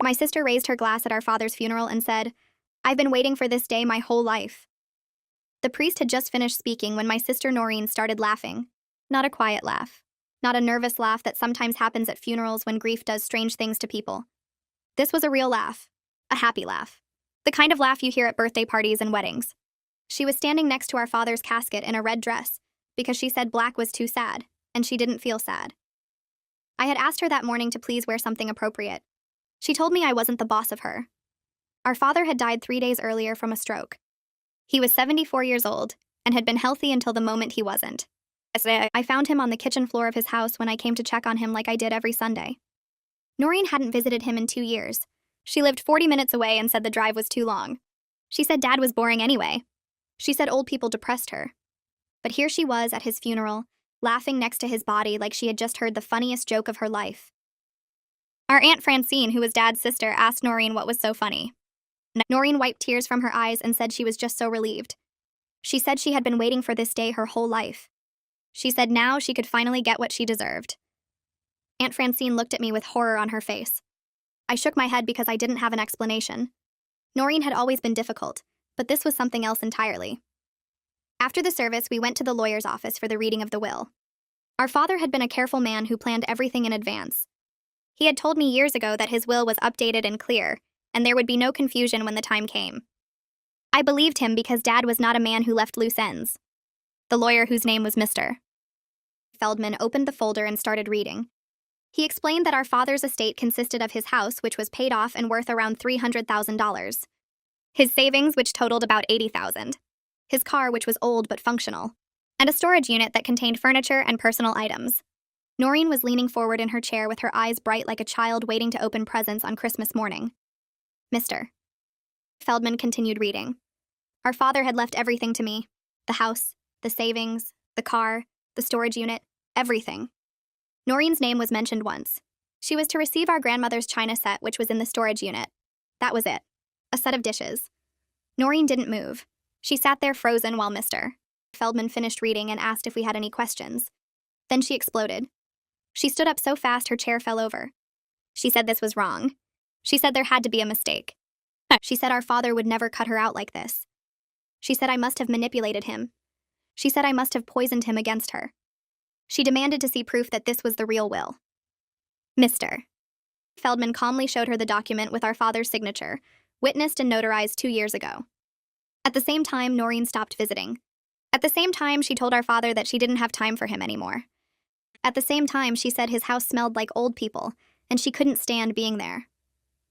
My sister raised her glass at our father's funeral and said, "I've been waiting for this day my whole life." The priest had just finished speaking when my sister Noreen started laughing. Not a quiet laugh. Not a nervous laugh that sometimes happens at funerals when grief does strange things to people. This was a real laugh. A happy laugh. The kind of laugh you hear at birthday parties and weddings. She was standing next to our father's casket in a red dress because she said black was too sad, and she didn't feel sad. I had asked her that morning to please wear something appropriate. She told me I wasn't the boss of her. Our father had died 3 days earlier from a stroke. He was 74 years old and had been healthy until the moment he wasn't. I found him on the kitchen floor of his house when I came to check on him like I did every Sunday. Noreen hadn't visited him in 2 years. She lived 40 minutes away and said the drive was too long. She said Dad was boring anyway. She said old people depressed her. But here she was at his funeral, laughing next to his body like she had just heard the funniest joke of her life. Our Aunt Francine, who was Dad's sister, asked Noreen what was so funny. Noreen wiped tears from her eyes and said she was just so relieved. She said she had been waiting for this day her whole life. She said now she could finally get what she deserved. Aunt Francine looked at me with horror on her face. I shook my head because I didn't have an explanation. Noreen had always been difficult, but this was something else entirely. After the service, we went to the lawyer's office for the reading of the will. Our father had been a careful man who planned everything in advance. He had told me years ago that his will was updated and clear, and there would be no confusion when the time came. I believed him because Dad was not a man who left loose ends. The lawyer, whose name was Mr. Feldman, opened the folder and started reading. He explained that our father's estate consisted of his house, which was paid off and worth around $300,000. His savings, which totaled about $80,000. His car, which was old but functional. And a storage unit that contained furniture and personal items. Noreen was leaning forward in her chair with her eyes bright like a child waiting to open presents on Christmas morning. Mr. Feldman continued reading. Our father had left everything to me. The house, the savings, the car, the storage unit, everything. Noreen's name was mentioned once. She was to receive our grandmother's china set, which was in the storage unit. That was it. A set of dishes. Noreen didn't move. She sat there frozen while Mr. Feldman finished reading and asked if we had any questions. Then she exploded. She stood up so fast her chair fell over. She said this was wrong. She said there had to be a mistake. She said our father would never cut her out like this. She said I must have manipulated him. She said I must have poisoned him against her. She demanded to see proof that this was the real will. Mr. Feldman calmly showed her the document with our father's signature, witnessed and notarized 2 years ago. At the same time, Noreen stopped visiting. At the same time, she told our father that she didn't have time for him anymore. At the same time, she said his house smelled like old people, and she couldn't stand being there.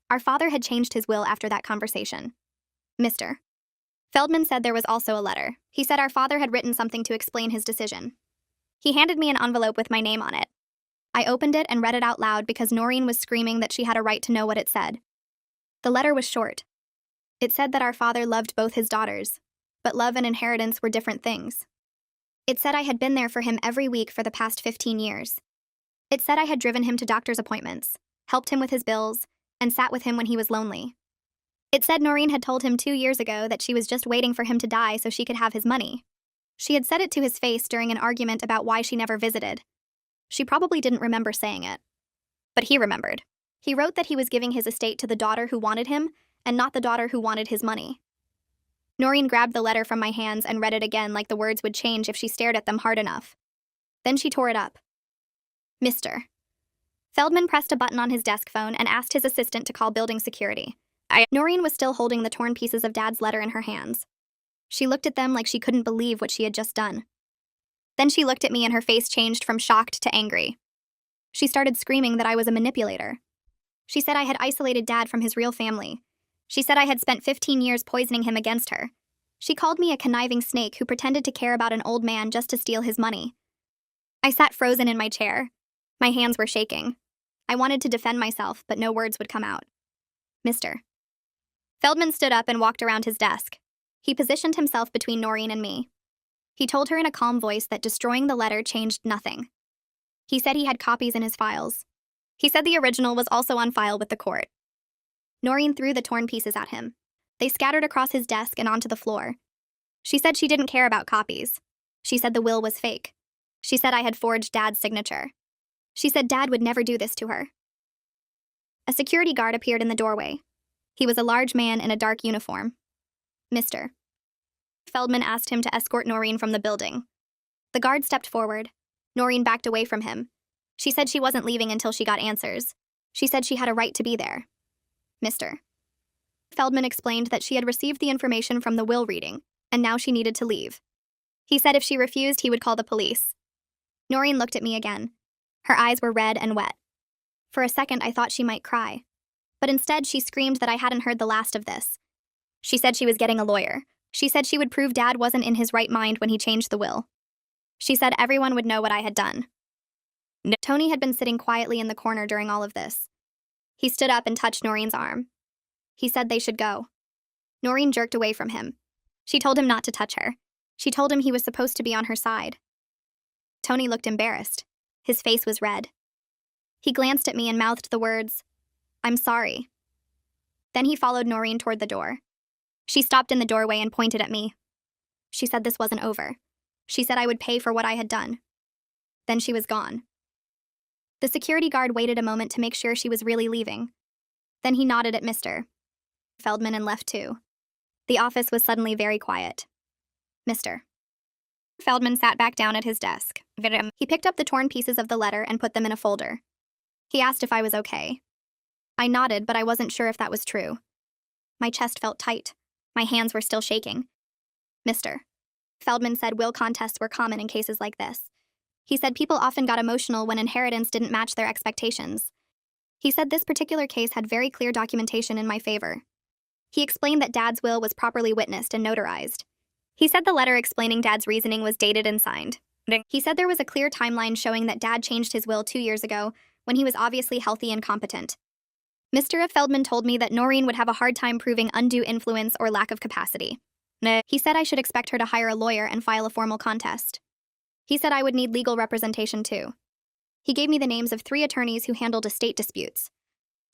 Our father had changed his will after that conversation. Mr. Feldman said there was also a letter. He said our father had written something to explain his decision. He handed me an envelope with my name on it. I opened it and read it out loud because Noreen was screaming that she had a right to know what it said. The letter was short. It said that our father loved both his daughters, but love and inheritance were different things. It said I had been there for him every week for the past 15 years. It said I had driven him to doctor's appointments, helped him with his bills, and sat with him when he was lonely. It said Noreen had told him 2 years ago that she was just waiting for him to die so she could have his money. She had said it to his face during an argument about why she never visited. She probably didn't remember saying it. But he remembered. He wrote that he was giving his estate to the daughter who wanted him, and not the daughter who wanted his money. Noreen grabbed the letter from my hands and read it again like the words would change if she stared at them hard enough. Then she tore it up. Mr. Feldman pressed a button on his desk phone and asked his assistant to call building security. Noreen was still holding the torn pieces of Dad's letter in her hands. She looked at them like she couldn't believe what she had just done. Then she looked at me and her face changed from shocked to angry. She started screaming that I was a manipulator. She said I had isolated Dad from his real family. She said I had spent 15 years poisoning him against her. She called me a conniving snake who pretended to care about an old man just to steal his money. I sat frozen in my chair. My hands were shaking. I wanted to defend myself, but no words would come out. Mr. Feldman stood up and walked around his desk. He positioned himself between Noreen and me. He told her in a calm voice that destroying the letter changed nothing. He said he had copies in his files. He said the original was also on file with the court. Noreen threw the torn pieces at him. They scattered across his desk and onto the floor. She said she didn't care about copies. She said the will was fake. She said I had forged Dad's signature. She said Dad would never do this to her. A security guard appeared in the doorway. He was a large man in a dark uniform. Mr. Feldman asked him to escort Noreen from the building. The guard stepped forward. Noreen backed away from him. She said she wasn't leaving until she got answers. She said she had a right to be there. Mr. Feldman explained that she had received the information from the will reading, and now she needed to leave. He said if she refused, he would call the police. Noreen looked at me again. Her eyes were red and wet. For a second, I thought she might cry. But instead, she screamed that I hadn't heard the last of this. She said she was getting a lawyer. She said she would prove Dad wasn't in his right mind when he changed the will. She said everyone would know what I had done. Tony had been sitting quietly in the corner during all of this. He stood up and touched Noreen's arm. He said they should go. Noreen jerked away from him. She told him not to touch her. She told him he was supposed to be on her side. Tony looked embarrassed. His face was red. He glanced at me and mouthed the words, "I'm sorry." Then he followed Noreen toward the door. She stopped in the doorway and pointed at me. She said this wasn't over. She said I would pay for what I had done. Then she was gone. The security guard waited a moment to make sure she was really leaving. Then he nodded at Mr. Feldman and left too. The office was suddenly very quiet. Mr. Feldman sat back down at his desk. He picked up the torn pieces of the letter and put them in a folder. He asked if I was okay. I nodded, but I wasn't sure if that was true. My chest felt tight. My hands were still shaking. Mr. Feldman said will contests were common in cases like this. He said people often got emotional when inheritance didn't match their expectations. He said this particular case had very clear documentation in my favor. He explained that Dad's will was properly witnessed and notarized. He said the letter explaining Dad's reasoning was dated and signed. He said there was a clear timeline showing that Dad changed his will 2 years ago when he was obviously healthy and competent. Mr. Feldman told me that Noreen would have a hard time proving undue influence or lack of capacity. He said I should expect her to hire a lawyer and file a formal contest. He said I would need legal representation too. He gave me the names of 3 attorneys who handled estate disputes.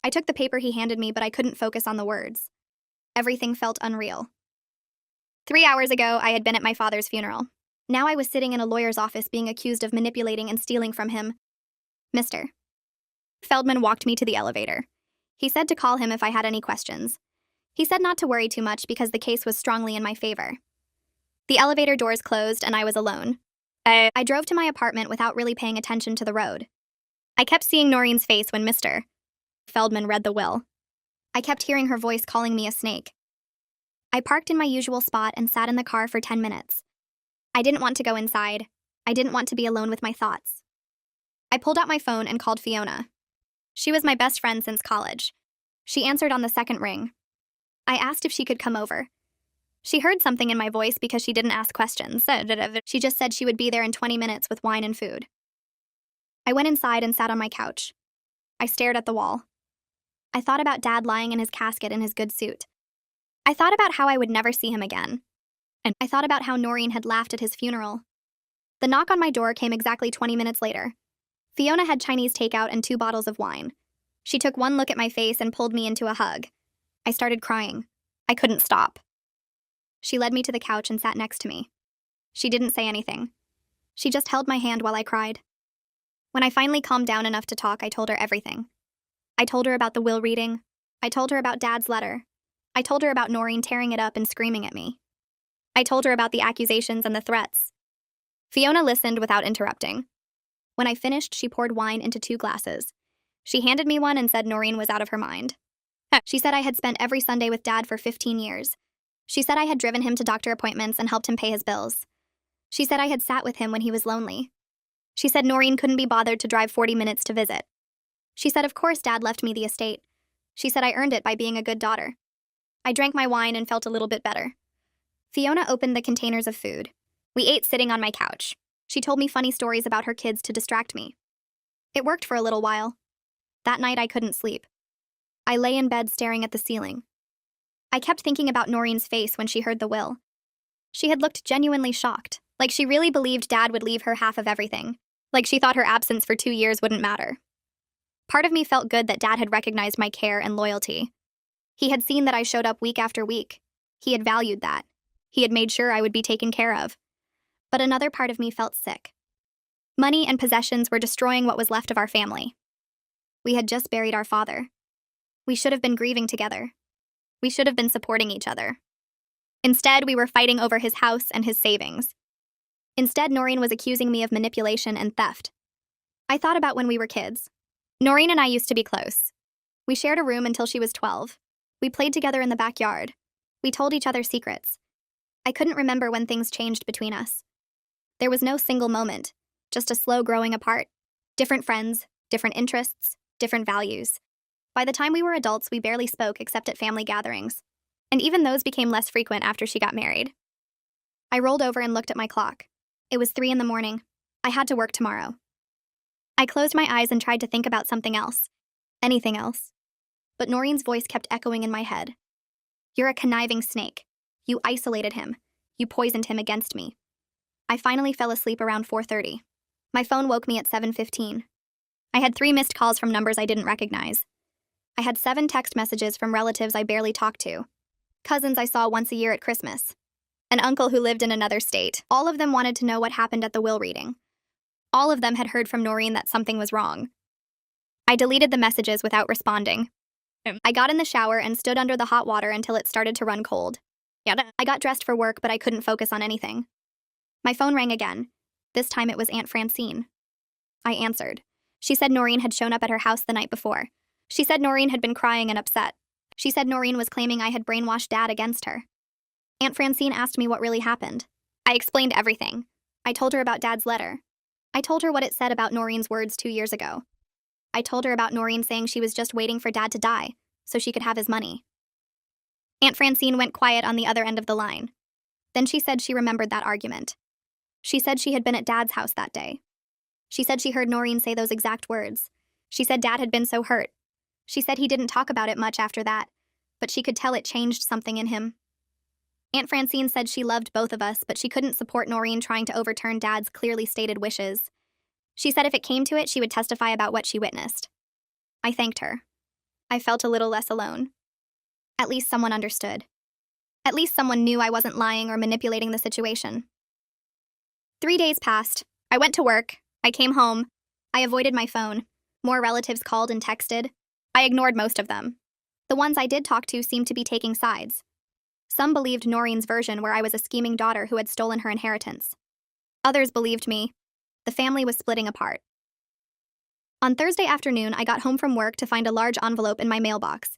I took the paper he handed me, but I couldn't focus on the words. Everything felt unreal. 3 hours ago, I had been at my father's funeral. Now I was sitting in a lawyer's office being accused of manipulating and stealing from him. Mr. Feldman walked me to the elevator. He said to call him if I had any questions. He said not to worry too much because the case was strongly in my favor. The elevator doors closed and I was alone. I drove to my apartment without really paying attention to the road. I kept seeing Noreen's face when Mr. Feldman read the will. I kept hearing her voice calling me a snake. I parked in my usual spot and sat in the car for 10 minutes. I didn't want to go inside. I didn't want to be alone with my thoughts. I pulled out my phone and called Fiona. She was my best friend since college. She answered on the second ring. I asked if she could come over. She heard something in my voice because she didn't ask questions. She just said she would be there in 20 minutes with wine and food. I went inside and sat on my couch. I stared at the wall. I thought about Dad lying in his casket in his good suit. I thought about how I would never see him again. And I thought about how Noreen had laughed at his funeral. The knock on my door came exactly 20 minutes later. Fiona had Chinese takeout and 2 bottles of wine. She took one look at my face and pulled me into a hug. I started crying. I couldn't stop. She led me to the couch and sat next to me. She didn't say anything. She just held my hand while I cried. When I finally calmed down enough to talk, I told her everything. I told her about the will reading. I told her about Dad's letter. I told her about Noreen tearing it up and screaming at me. I told her about the accusations and the threats. Fiona listened without interrupting. When I finished, she poured wine into 2 glasses. She handed me one and said Noreen was out of her mind. She said I had spent every Sunday with Dad for 15 years. She said I had driven him to doctor appointments and helped him pay his bills. She said I had sat with him when he was lonely. She said Noreen couldn't be bothered to drive 40 minutes to visit. She said of course Dad left me the estate. She said I earned it by being a good daughter. I drank my wine and felt a little bit better. Fiona opened the containers of food. We ate sitting on my couch. She told me funny stories about her kids to distract me. It worked for a little while. That night I couldn't sleep. I lay in bed staring at the ceiling. I kept thinking about Noreen's face when she heard the will. She had looked genuinely shocked, like she really believed Dad would leave her half of everything, like she thought her absence for 2 years wouldn't matter. Part of me felt good that Dad had recognized my care and loyalty. He had seen that I showed up week after week. He had valued that. He had made sure I would be taken care of. But another part of me felt sick. Money and possessions were destroying what was left of our family. We had just buried our father. We should have been grieving together. We should have been supporting each other. Instead, we were fighting over his house and his savings. Instead, Noreen was accusing me of manipulation and theft. I thought about when we were kids. Noreen and I used to be close. We shared a room until she was 12. We played together in the backyard. We told each other secrets. I couldn't remember when things changed between us. There was no single moment, just a slow growing apart. Different friends, different interests, different values. By the time we were adults, we barely spoke except at family gatherings. And even those became less frequent after she got married. I rolled over and looked at my clock. It was 3 a.m. I had to work tomorrow. I closed my eyes and tried to think about something else. Anything else. But Noreen's voice kept echoing in my head. You're a conniving snake. You isolated him. You poisoned him against me. I finally fell asleep around 4:30. My phone woke me at 7:15. I had 3 missed calls from numbers I didn't recognize. I had 7 text messages from relatives I barely talked to. Cousins I saw once a year at Christmas. An uncle who lived in another state. All of them wanted to know what happened at the will reading. All of them had heard from Noreen that something was wrong. I deleted the messages without responding. I got in the shower and stood under the hot water until it started to run cold. I got dressed for work, but I couldn't focus on anything. My phone rang again. This time it was Aunt Francine. I answered. She said Noreen had shown up at her house the night before. She said Noreen had been crying and upset. She said Noreen was claiming I had brainwashed Dad against her. Aunt Francine asked me what really happened. I explained everything. I told her about Dad's letter. I told her what it said about Noreen's words 2 years ago. I told her about Noreen saying she was just waiting for Dad to die, so she could have his money. Aunt Francine went quiet on the other end of the line. Then she said she remembered that argument. She said she had been at Dad's house that day. She said she heard Noreen say those exact words. She said Dad had been so hurt. She said he didn't talk about it much after that, but she could tell it changed something in him. Aunt Francine said she loved both of us, but she couldn't support Noreen trying to overturn Dad's clearly stated wishes. She said if it came to it, she would testify about what she witnessed. I thanked her. I felt a little less alone. At least someone understood. At least someone knew I wasn't lying or manipulating the situation. 3 days passed. I went to work. I came home. I avoided my phone. More relatives called and texted. I ignored most of them. The ones I did talk to seemed to be taking sides. Some believed Noreen's version, where I was a scheming daughter who had stolen her inheritance. Others believed me. The family was splitting apart. On Thursday afternoon, I got home from work to find a large envelope in my mailbox.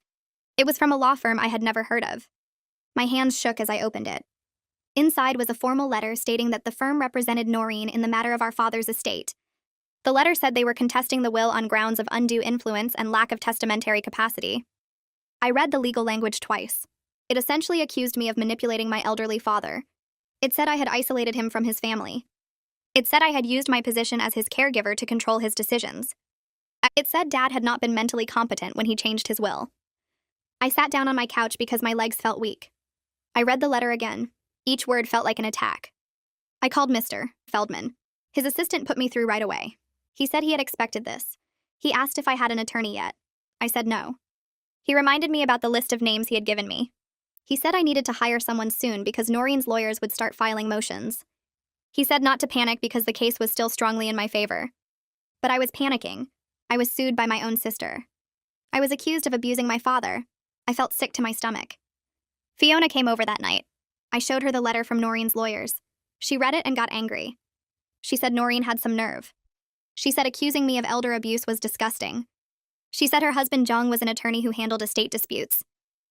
It was from a law firm I had never heard of. My hands shook as I opened it. Inside was a formal letter stating that the firm represented Noreen in the matter of our father's estate. The letter said they were contesting the will on grounds of undue influence and lack of testamentary capacity. I read the legal language twice. It essentially accused me of manipulating my elderly father. It said I had isolated him from his family. It said I had used my position as his caregiver to control his decisions. It said Dad had not been mentally competent when he changed his will. I sat down on my couch because my legs felt weak. I read the letter again. Each word felt like an attack. I called Mr. Feldman. His assistant put me through right away. He said he had expected this. He asked if I had an attorney yet. I said no. He reminded me about the list of names he had given me. He said I needed to hire someone soon because Noreen's lawyers would start filing motions. He said not to panic because the case was still strongly in my favor. But I was panicking. I was sued by my own sister. I was accused of abusing my father. I felt sick to my stomach. Fiona came over that night. I showed her the letter from Noreen's lawyers. She read it and got angry. She said Noreen had some nerve. She said accusing me of elder abuse was disgusting. She said her husband Jong was an attorney who handled estate disputes.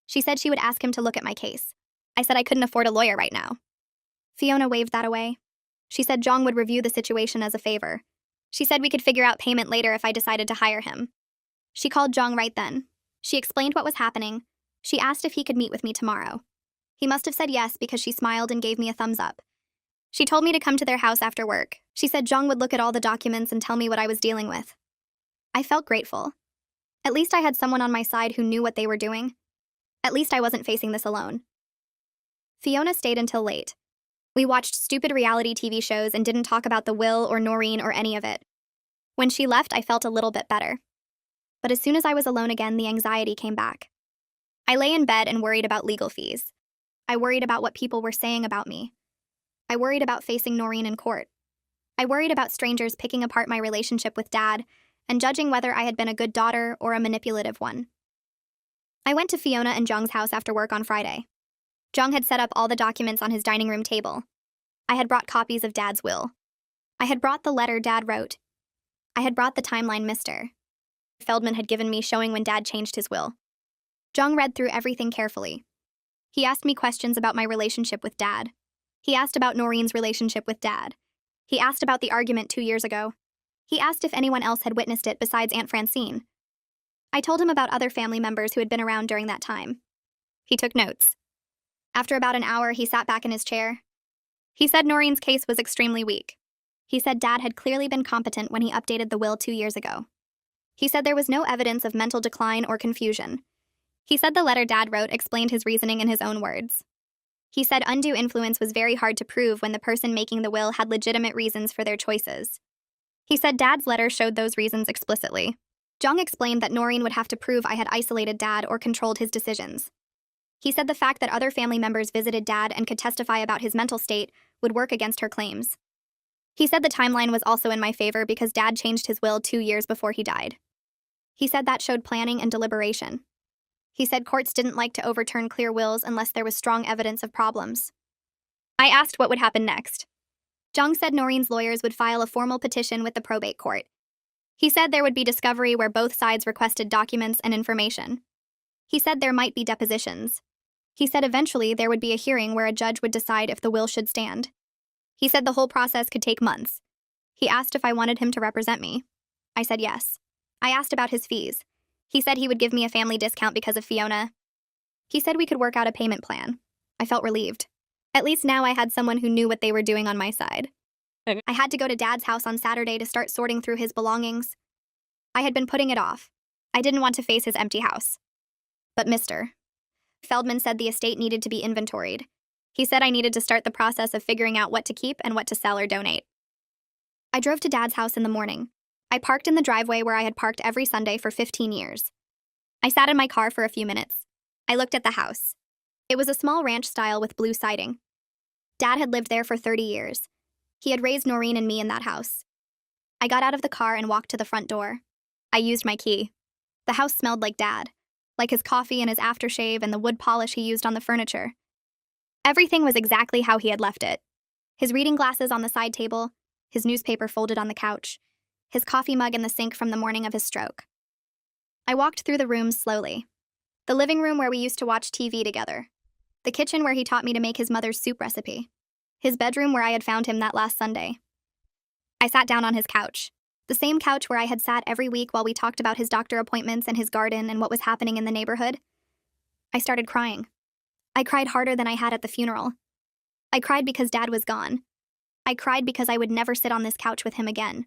She said she would ask him to look at my case. I said I couldn't afford a lawyer right now. Fiona waved that away. She said Jong would review the situation as a favor. She said we could figure out payment later if I decided to hire him. She called Jong right then. She explained what was happening. She asked if he could meet with me tomorrow. He must have said yes because she smiled and gave me a thumbs up. She told me to come to their house after work. She said Jong would look at all the documents and tell me what I was dealing with. I felt grateful. At least I had someone on my side who knew what they were doing. At least I wasn't facing this alone. Fiona stayed until late. We watched stupid reality TV shows and didn't talk about the will or Noreen or any of it. When she left, I felt a little bit better. But as soon as I was alone again, the anxiety came back. I lay in bed and worried about legal fees. I worried about what people were saying about me. I worried about facing Noreen in court. I worried about strangers picking apart my relationship with Dad and judging whether I had been a good daughter or a manipulative one. I went to Fiona and Jung's house after work on Friday. Jung had set up all the documents on his dining room table. I had brought copies of Dad's will. I had brought the letter Dad wrote. I had brought the timeline Mr. Feldman had given me showing when Dad changed his will. Jung read through everything carefully. He asked me questions about my relationship with Dad. He asked about Noreen's relationship with Dad. He asked about the argument 2 years ago. He asked if anyone else had witnessed it besides Aunt Francine. I told him about other family members who had been around during that time. He took notes. After about an hour, he sat back in his chair. He said Noreen's case was extremely weak. He said Dad had clearly been competent when he updated the will 2 years ago. He said there was no evidence of mental decline or confusion. He said the letter Dad wrote explained his reasoning in his own words. He said undue influence was very hard to prove when the person making the will had legitimate reasons for their choices. He said Dad's letter showed those reasons explicitly. Jung explained that Noreen would have to prove I had isolated Dad or controlled his decisions. He said the fact that other family members visited Dad and could testify about his mental state would work against her claims. He said the timeline was also in my favor because Dad changed his will 2 years before he died. He said that showed planning and deliberation. He said courts didn't like to overturn clear wills unless there was strong evidence of problems. I asked what would happen next. Jung said Noreen's lawyers would file a formal petition with the probate court. He said there would be discovery where both sides requested documents and information. He said there might be depositions. He said eventually there would be a hearing where a judge would decide if the will should stand. He said the whole process could take months. He asked if I wanted him to represent me. I said yes. I asked about his fees. He said he would give me a family discount because of Fiona. He said we could work out a payment plan. I felt relieved. At least now I had someone who knew what they were doing on my side. I had to go to Dad's house on Saturday to start sorting through his belongings. I had been putting it off. I didn't want to face his empty house. But Mr. Feldman said the estate needed to be inventoried. He said I needed to start the process of figuring out what to keep and what to sell or donate. I drove to Dad's house in the morning. I parked in the driveway where I had parked every Sunday for 15 years. I sat in my car for a few minutes. I looked at the house. It was a small ranch style with blue siding. Dad had lived there for 30 years. He had raised Noreen and me in that house. I got out of the car and walked to the front door. I used my key. The house smelled like Dad, like his coffee and his aftershave and the wood polish he used on the furniture. Everything was exactly how he had left it. His reading glasses on the side table, his newspaper folded on the couch, his coffee mug in the sink from the morning of his stroke. I walked through the rooms slowly. The living room where we used to watch TV together. The kitchen where he taught me to make his mother's soup recipe. His bedroom where I had found him that last Sunday. I sat down on his couch. The same couch where I had sat every week while we talked about his doctor appointments and his garden and what was happening in the neighborhood. I started crying. I cried harder than I had at the funeral. I cried because Dad was gone. I cried because I would never sit on this couch with him again.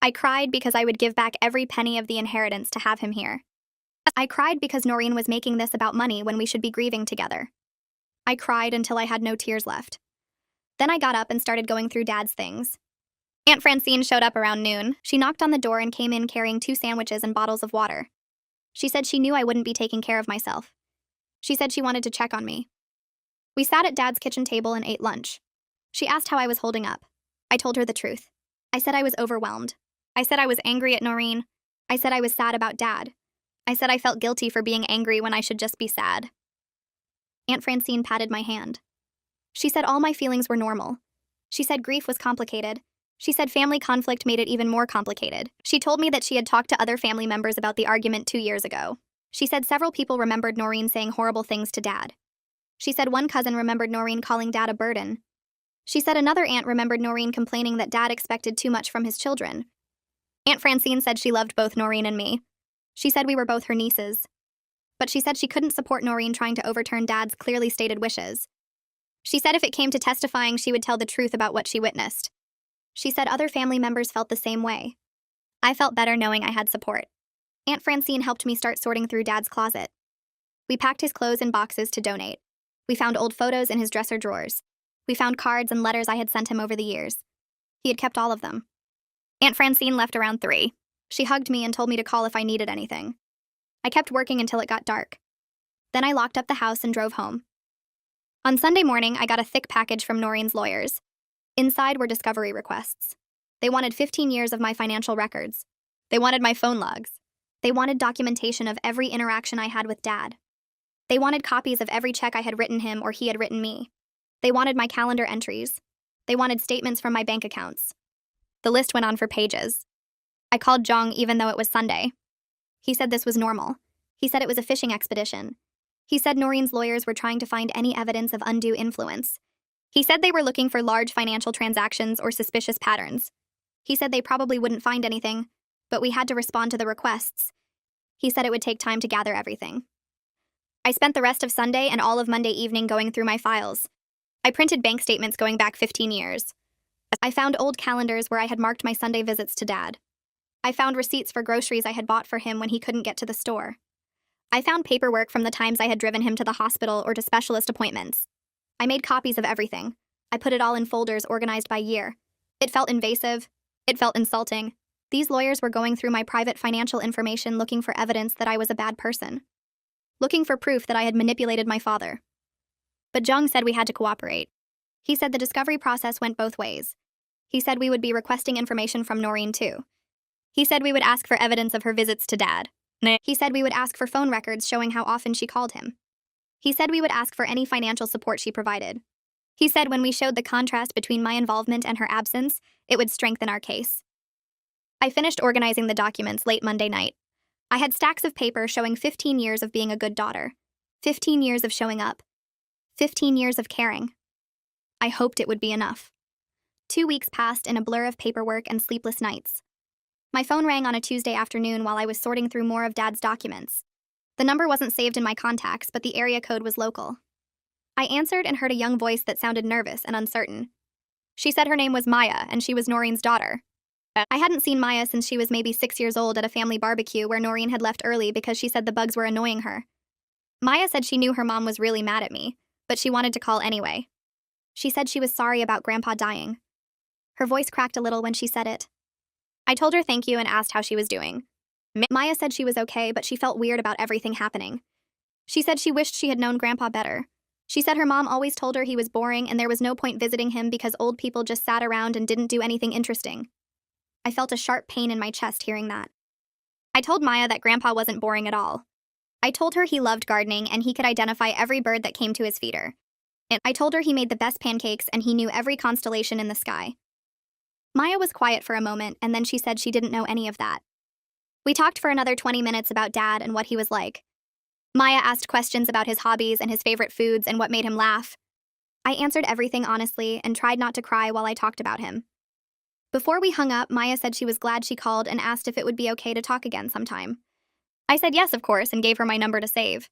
I cried because I would give back every penny of the inheritance to have him here. I cried because Noreen was making this about money when we should be grieving together. I cried until I had no tears left. Then I got up and started going through Dad's things. Aunt Francine showed up around noon. She knocked on the door and came in carrying 2 sandwiches and bottles of water. She said she knew I wouldn't be taking care of myself. She said she wanted to check on me. We sat at Dad's kitchen table and ate lunch. She asked how I was holding up. I told her the truth. I said I was overwhelmed. I said I was angry at Noreen. I said I was sad about Dad. I said I felt guilty for being angry when I should just be sad. Aunt Francine patted my hand. She said all my feelings were normal. She said grief was complicated. She said family conflict made it even more complicated. She told me that she had talked to other family members about the argument 2 years ago. She said several people remembered Noreen saying horrible things to Dad. She said one cousin remembered Noreen calling Dad a burden. She said another aunt remembered Noreen complaining that Dad expected too much from his children. Aunt Francine said she loved both Noreen and me. She said we were both her nieces. But she said she couldn't support Noreen trying to overturn Dad's clearly stated wishes. She said if it came to testifying, she would tell the truth about what she witnessed. She said other family members felt the same way. I felt better knowing I had support. Aunt Francine helped me start sorting through Dad's closet. We packed his clothes in boxes to donate. We found old photos in his dresser drawers. We found cards and letters I had sent him over the years. He had kept all of them. Aunt Francine left around 3. She hugged me and told me to call if I needed anything. I kept working until it got dark. Then I locked up the house and drove home. On Sunday morning, I got a thick package from Noreen's lawyers. Inside were discovery requests. They wanted 15 years of my financial records. They wanted my phone logs. They wanted documentation of every interaction I had with Dad. They wanted copies of every check I had written him or he had written me. They wanted my calendar entries. They wanted statements from my bank accounts. The list went on for pages. I called Jong even though it was Sunday. He said this was normal. He said it was a fishing expedition. He said Noreen's lawyers were trying to find any evidence of undue influence. He said they were looking for large financial transactions or suspicious patterns. He said they probably wouldn't find anything, but we had to respond to the requests. He said it would take time to gather everything. I spent the rest of Sunday and all of Monday evening going through my files. I printed bank statements going back 15 years. I found old calendars where I had marked my Sunday visits to Dad. I found receipts for groceries I had bought for him when he couldn't get to the store. I found paperwork from the times I had driven him to the hospital or to specialist appointments. I made copies of everything. I put it all in folders organized by year. It felt invasive. It felt insulting. These lawyers were going through my private financial information looking for evidence that I was a bad person. Looking for proof that I had manipulated my father. But Jung said we had to cooperate. He said the discovery process went both ways. He said we would be requesting information from Noreen too. He said we would ask for evidence of her visits to Dad. He said we would ask for phone records showing how often she called him. He said we would ask for any financial support she provided. He said when we showed the contrast between my involvement and her absence, it would strengthen our case. I finished organizing the documents late Monday night. I had stacks of paper showing 15 years of being a good daughter, 15 years of showing up, 15 years of caring. I hoped it would be enough. 2 weeks passed in a blur of paperwork and sleepless nights. My phone rang on a Tuesday afternoon while I was sorting through more of Dad's documents. The number wasn't saved in my contacts, but the area code was local. I answered and heard a young voice that sounded nervous and uncertain. She said her name was Maya and she was Noreen's daughter. I hadn't seen Maya since she was maybe 6 years old at a family barbecue where Noreen had left early because she said the bugs were annoying her. Maya said she knew her mom was really mad at me, but she wanted to call anyway. She said she was sorry about Grandpa dying. Her voice cracked a little when she said it. I told her thank you and asked how she was doing. Maya said she was okay, but she felt weird about everything happening. She said she wished she had known Grandpa better. She said her mom always told her he was boring and there was no point visiting him because old people just sat around and didn't do anything interesting. I felt a sharp pain in my chest hearing that. I told Maya that Grandpa wasn't boring at all. I told her he loved gardening and he could identify every bird that came to his feeder. And I told her he made the best pancakes and he knew every constellation in the sky. Maya was quiet for a moment and then she said she didn't know any of that. We talked for another 20 minutes about Dad and what he was like. Maya asked questions about his hobbies and his favorite foods and what made him laugh. I answered everything honestly and tried not to cry while I talked about him. Before we hung up, Maya said she was glad she called and asked if it would be okay to talk again sometime. I said yes, of course, and gave her my number to save.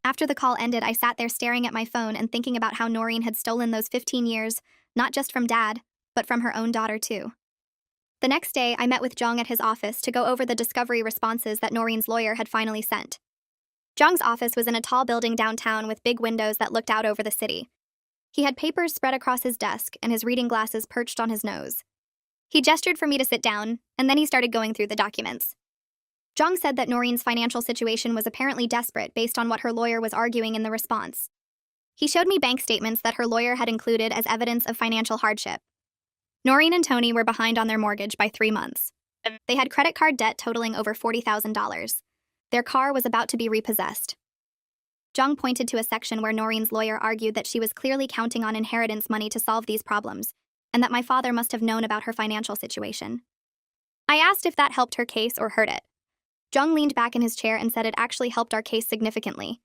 After the call ended, I sat there staring at my phone and thinking about how Noreen had stolen those 15 years, not just from Dad, but from her own daughter too. The next day, I met with Jong at his office to go over the discovery responses that Noreen's lawyer had finally sent. Jong's office was in a tall building downtown with big windows that looked out over the city. He had papers spread across his desk and his reading glasses perched on his nose. He gestured for me to sit down, and then he started going through the documents. Jong said that Noreen's financial situation was apparently desperate based on what her lawyer was arguing in the response. He showed me bank statements that her lawyer had included as evidence of financial hardship. Noreen and Tony were behind on their mortgage by 3 months. They had credit card debt totaling over $40,000. Their car was about to be repossessed. Jong pointed to a section where Noreen's lawyer argued that she was clearly counting on inheritance money to solve these problems, and that my father must have known about her financial situation. I asked if that helped her case or hurt it. Jung leaned back in his chair and said it actually helped our case significantly.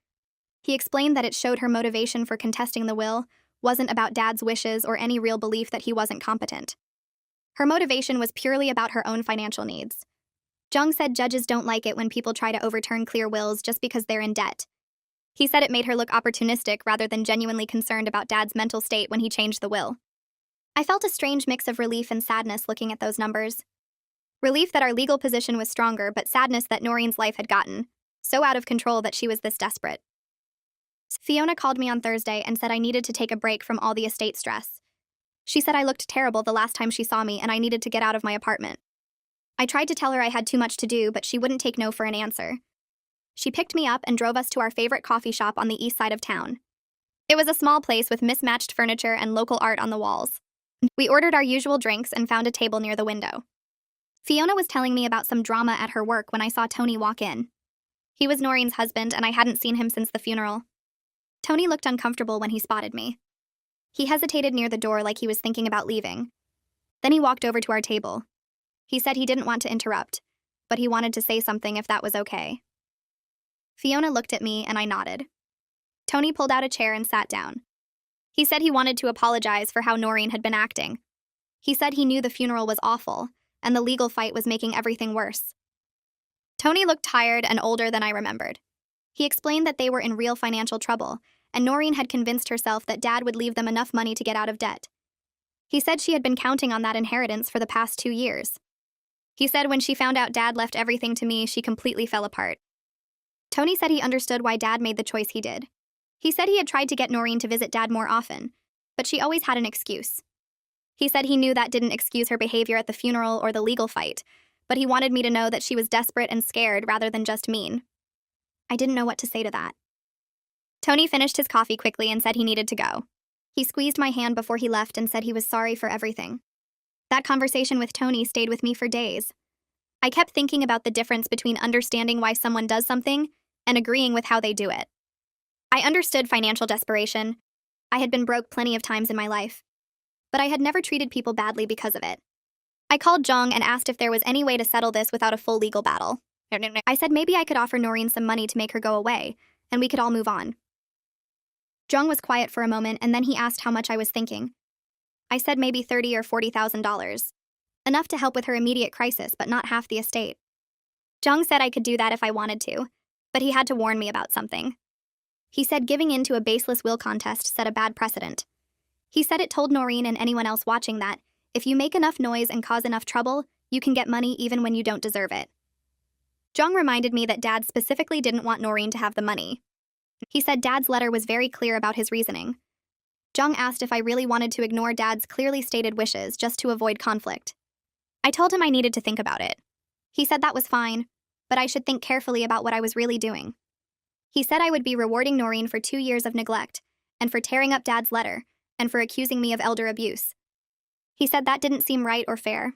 He explained that it showed her motivation for contesting the will wasn't about Dad's wishes or any real belief that he wasn't competent. Her motivation was purely about her own financial needs. Jung said judges don't like it when people try to overturn clear wills just because they're in debt. He said it made her look opportunistic rather than genuinely concerned about Dad's mental state when he changed the will. I felt a strange mix of relief and sadness looking at those numbers. Relief that our legal position was stronger, but sadness that Noreen's life had gotten so out of control that she was this desperate. Fiona called me on Thursday and said I needed to take a break from all the estate stress. She said I looked terrible the last time she saw me and I needed to get out of my apartment. I tried to tell her I had too much to do, but she wouldn't take no for an answer. She picked me up and drove us to our favorite coffee shop on the east side of town. It was a small place with mismatched furniture and local art on the walls. We ordered our usual drinks and found a table near the window. Fiona was telling me about some drama at her work when I saw Tony walk in. He was Noreen's husband, and I hadn't seen him since the funeral. Tony looked uncomfortable when he spotted me. He hesitated near the door like he was thinking about leaving. Then he walked over to our table. He said he didn't want to interrupt, but he wanted to say something if that was okay. Fiona looked at me and I nodded. Tony pulled out a chair and sat down. He said he wanted to apologize for how Noreen had been acting. He said he knew the funeral was awful, and the legal fight was making everything worse. Tony looked tired and older than I remembered. He explained that they were in real financial trouble, and Noreen had convinced herself that Dad would leave them enough money to get out of debt. He said she had been counting on that inheritance for the past 2 years. He said when she found out Dad left everything to me, she completely fell apart. Tony said he understood why Dad made the choice he did. He said he had tried to get Noreen to visit Dad more often, but she always had an excuse. He said he knew that didn't excuse her behavior at the funeral or the legal fight, but he wanted me to know that she was desperate and scared rather than just mean. I didn't know what to say to that. Tony finished his coffee quickly and said he needed to go. He squeezed my hand before he left and said he was sorry for everything. That conversation with Tony stayed with me for days. I kept thinking about the difference between understanding why someone does something and agreeing with how they do it. I understood financial desperation. I had been broke plenty of times in my life, but I had never treated people badly because of it. I called Jong and asked if there was any way to settle this without a full legal battle. I said maybe I could offer Noreen some money to make her go away, and we could all move on. Jong was quiet for a moment, and then he asked how much I was thinking. I said maybe $30,000 or $40,000. Enough to help with her immediate crisis, but not half the estate. Jong said I could do that if I wanted to, but he had to warn me about something. He said giving in to a baseless will contest set a bad precedent. He said it told Noreen and anyone else watching that, if you make enough noise and cause enough trouble, you can get money even when you don't deserve it. Jong reminded me that Dad specifically didn't want Noreen to have the money. He said Dad's letter was very clear about his reasoning. Jong asked if I really wanted to ignore Dad's clearly stated wishes just to avoid conflict. I told him I needed to think about it. He said that was fine, but I should think carefully about what I was really doing. He said I would be rewarding Noreen for 2 years of neglect, and for tearing up Dad's letter, and for accusing me of elder abuse. He said that didn't seem right or fair.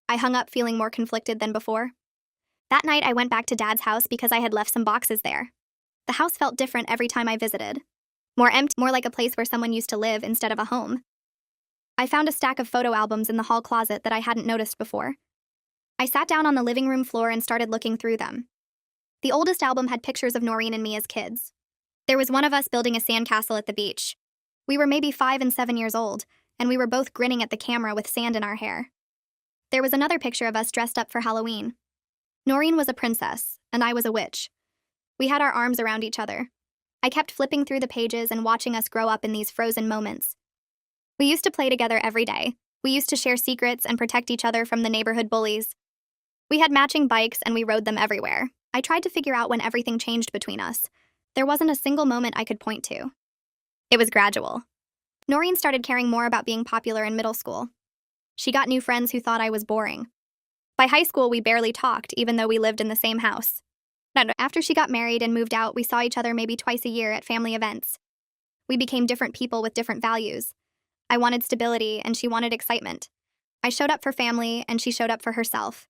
I hung up feeling more conflicted than before. That night I went back to Dad's house because I had left some boxes there. The house felt different every time I visited. More empty, more like a place where someone used to live instead of a home. I found a stack of photo albums in the hall closet that I hadn't noticed before. I sat down on the living room floor and started looking through them. The oldest album had pictures of Noreen and me as kids. There was one of us building a sandcastle at the beach. We were maybe 5 and 7 years old, and we were both grinning at the camera with sand in our hair. There was another picture of us dressed up for Halloween. Noreen was a princess, and I was a witch. We had our arms around each other. I kept flipping through the pages and watching us grow up in these frozen moments. We used to play together every day. We used to share secrets and protect each other from the neighborhood bullies. We had matching bikes and we rode them everywhere. I tried to figure out when everything changed between us. There wasn't a single moment I could point to. It was gradual. Noreen started caring more about being popular in middle school. She got new friends who thought I was boring. By high school, we barely talked, even though we lived in the same house. After she got married and moved out, we saw each other maybe twice a year at family events. We became different people with different values. I wanted stability, and she wanted excitement. I showed up for family, and she showed up for herself.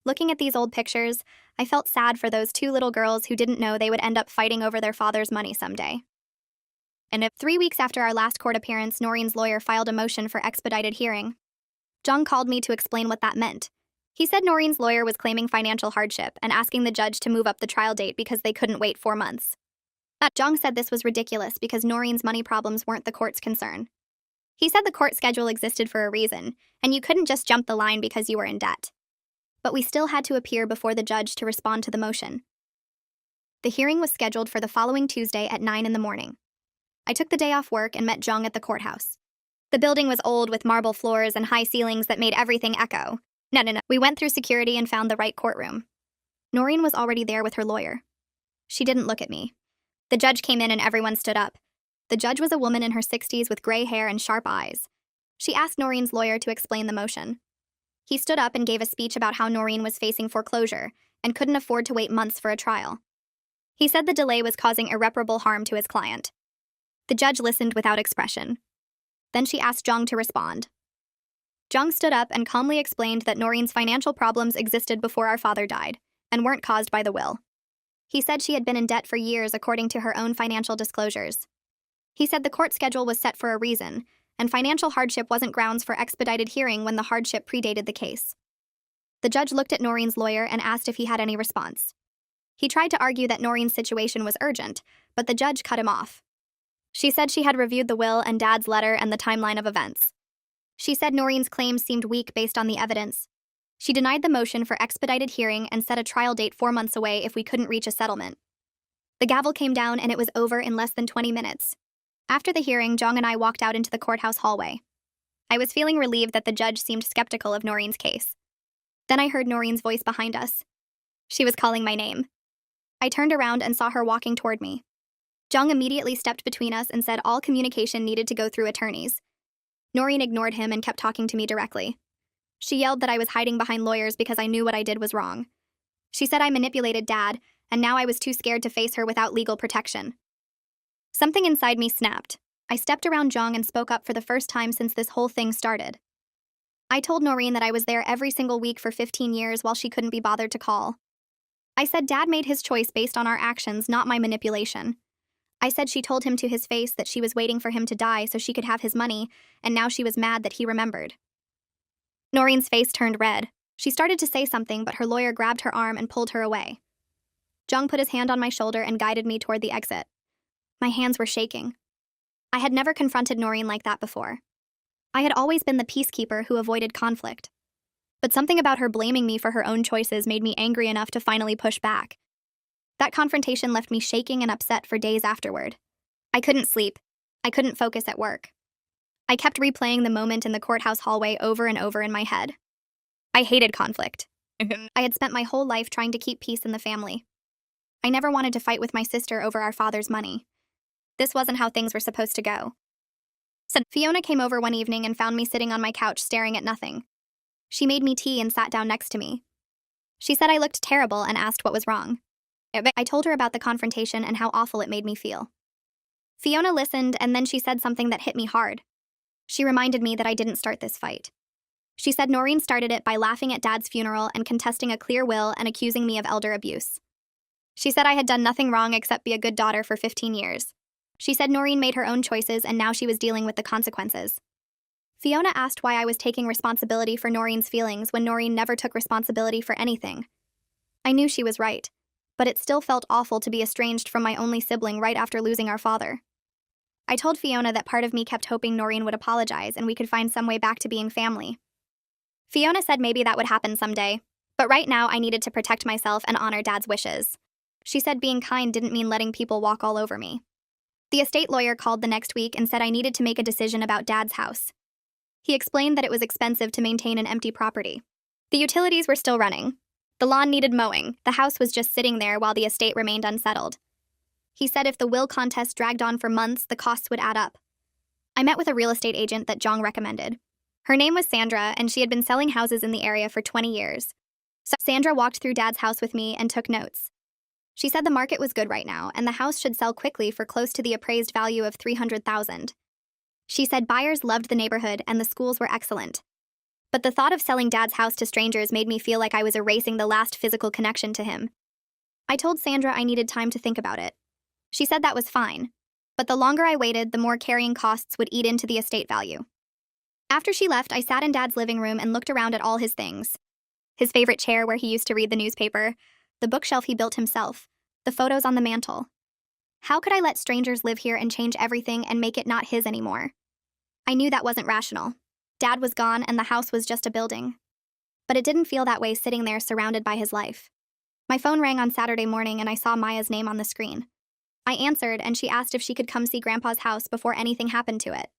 Looking at these old pictures, I felt sad for those 2 little girls who didn't know they would end up fighting over their father's money someday. And 3 weeks after our last court appearance, Noreen's lawyer filed a motion for expedited hearing. Jung called me to explain what that meant. He said Noreen's lawyer was claiming financial hardship and asking the judge to move up the trial date because they couldn't wait 4 months. Jung said this was ridiculous because Noreen's money problems weren't the court's concern. He said the court schedule existed for a reason, and you couldn't just jump the line because you were in debt. But we still had to appear before the judge to respond to the motion. The hearing was scheduled for the following Tuesday at 9 in the morning. I took the day off work and met Jung at the courthouse. The building was old with marble floors and high ceilings that made everything echo. No. We went through security and found the right courtroom. Noreen was already there with her lawyer. She didn't look at me. The judge came in and everyone stood up. The judge was a woman in her 60s with gray hair and sharp eyes. She asked Noreen's lawyer to explain the motion. He stood up and gave a speech about how Noreen was facing foreclosure and couldn't afford to wait months for a trial. He said the delay was causing irreparable harm to his client. The judge listened without expression. Then she asked Jung to respond. Jung stood up and calmly explained that Noreen's financial problems existed before our father died, and weren't caused by the will. He said she had been in debt for years according to her own financial disclosures. He said the court schedule was set for a reason, and financial hardship wasn't grounds for expedited hearing when the hardship predated the case. The judge looked at Noreen's lawyer and asked if he had any response. He tried to argue that Noreen's situation was urgent, but the judge cut him off. She said she had reviewed the will and Dad's letter and the timeline of events. She said Noreen's claims seemed weak based on the evidence. She denied the motion for expedited hearing and set a trial date 4 months away if we couldn't reach a settlement. The gavel came down and it was over in less than 20 minutes. After the hearing, Jong and I walked out into the courthouse hallway. I was feeling relieved that the judge seemed skeptical of Noreen's case. Then I heard Noreen's voice behind us. She was calling my name. I turned around and saw her walking toward me. Jong immediately stepped between us and said all communication needed to go through attorneys. Noreen ignored him and kept talking to me directly. She yelled that I was hiding behind lawyers because I knew what I did was wrong. She said I manipulated Dad, and now I was too scared to face her without legal protection. Something inside me snapped. I stepped around Jong and spoke up for the first time since this whole thing started. I told Noreen that I was there every single week for 15 years while she couldn't be bothered to call. I said Dad made his choice based on our actions, not my manipulation. I said she told him to his face that she was waiting for him to die so she could have his money, and now she was mad that he remembered. Noreen's face turned red. She started to say something, but her lawyer grabbed her arm and pulled her away. Jung put his hand on my shoulder and guided me toward the exit. My hands were shaking. I had never confronted Noreen like that before. I had always been the peacekeeper who avoided conflict. But something about her blaming me for her own choices made me angry enough to finally push back. That confrontation left me shaking and upset for days afterward. I couldn't sleep. I couldn't focus at work. I kept replaying the moment in the courthouse hallway over and over in my head. I hated conflict. I had spent my whole life trying to keep peace in the family. I never wanted to fight with my sister over our father's money. This wasn't how things were supposed to go. So Fiona came over one evening and found me sitting on my couch staring at nothing. She made me tea and sat down next to me. She said I looked terrible and asked what was wrong. I told her about the confrontation and how awful it made me feel. Fiona listened, and then she said something that hit me hard. She reminded me that I didn't start this fight. She said Noreen started it by laughing at Dad's funeral and contesting a clear will and accusing me of elder abuse. She said I had done nothing wrong except be a good daughter for 15 years. She said Noreen made her own choices and now she was dealing with the consequences. Fiona asked why I was taking responsibility for Noreen's feelings when Noreen never took responsibility for anything. I knew she was right, but it still felt awful to be estranged from my only sibling right after losing our father. I told Fiona that part of me kept hoping Noreen would apologize and we could find some way back to being family. Fiona said maybe that would happen someday, but right now I needed to protect myself and honor Dad's wishes. She said being kind didn't mean letting people walk all over me. The estate lawyer called the next week and said I needed to make a decision about Dad's house. He explained that it was expensive to maintain an empty property. The utilities were still running. The lawn needed mowing. The house was just sitting there while the estate remained unsettled. He said if the will contest dragged on for months, the costs would add up. I met with a real estate agent that Jong recommended. Her name was Sandra, and she had been selling houses in the area for 20 years. So Sandra walked through Dad's house with me and took notes. She said the market was good right now, and the house should sell quickly for close to the appraised value of $300,000. She said buyers loved the neighborhood and the schools were excellent. But the thought of selling Dad's house to strangers made me feel like I was erasing the last physical connection to him. I told Sandra I needed time to think about it. She said that was fine, but the longer I waited, the more carrying costs would eat into the estate value. After she left, I sat in Dad's living room and looked around at all his things. His favorite chair where he used to read the newspaper, the bookshelf he built himself, the photos on the mantle. How could I let strangers live here and change everything and make it not his anymore? I knew that wasn't rational. Dad was gone and the house was just a building. But it didn't feel that way sitting there surrounded by his life. My phone rang on Saturday morning and I saw Maya's name on the screen. I answered and she asked if she could come see Grandpa's house before anything happened to it.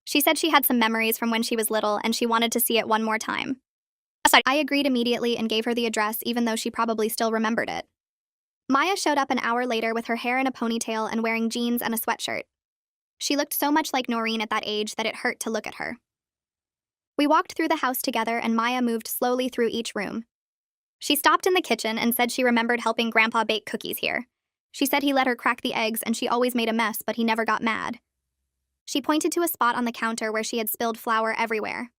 She said she had some memories from when she was little and she wanted to see it one more time. I agreed immediately and gave her the address even though she probably still remembered it. Maya showed up an hour later with her hair in a ponytail and wearing jeans and a sweatshirt. She looked so much like Noreen at that age that it hurt to look at her. We walked through the house together and Maya moved slowly through each room. She stopped in the kitchen and said she remembered helping Grandpa bake cookies here. She said he let her crack the eggs and she always made a mess, but he never got mad. She pointed to a spot on the counter where she had spilled flour everywhere.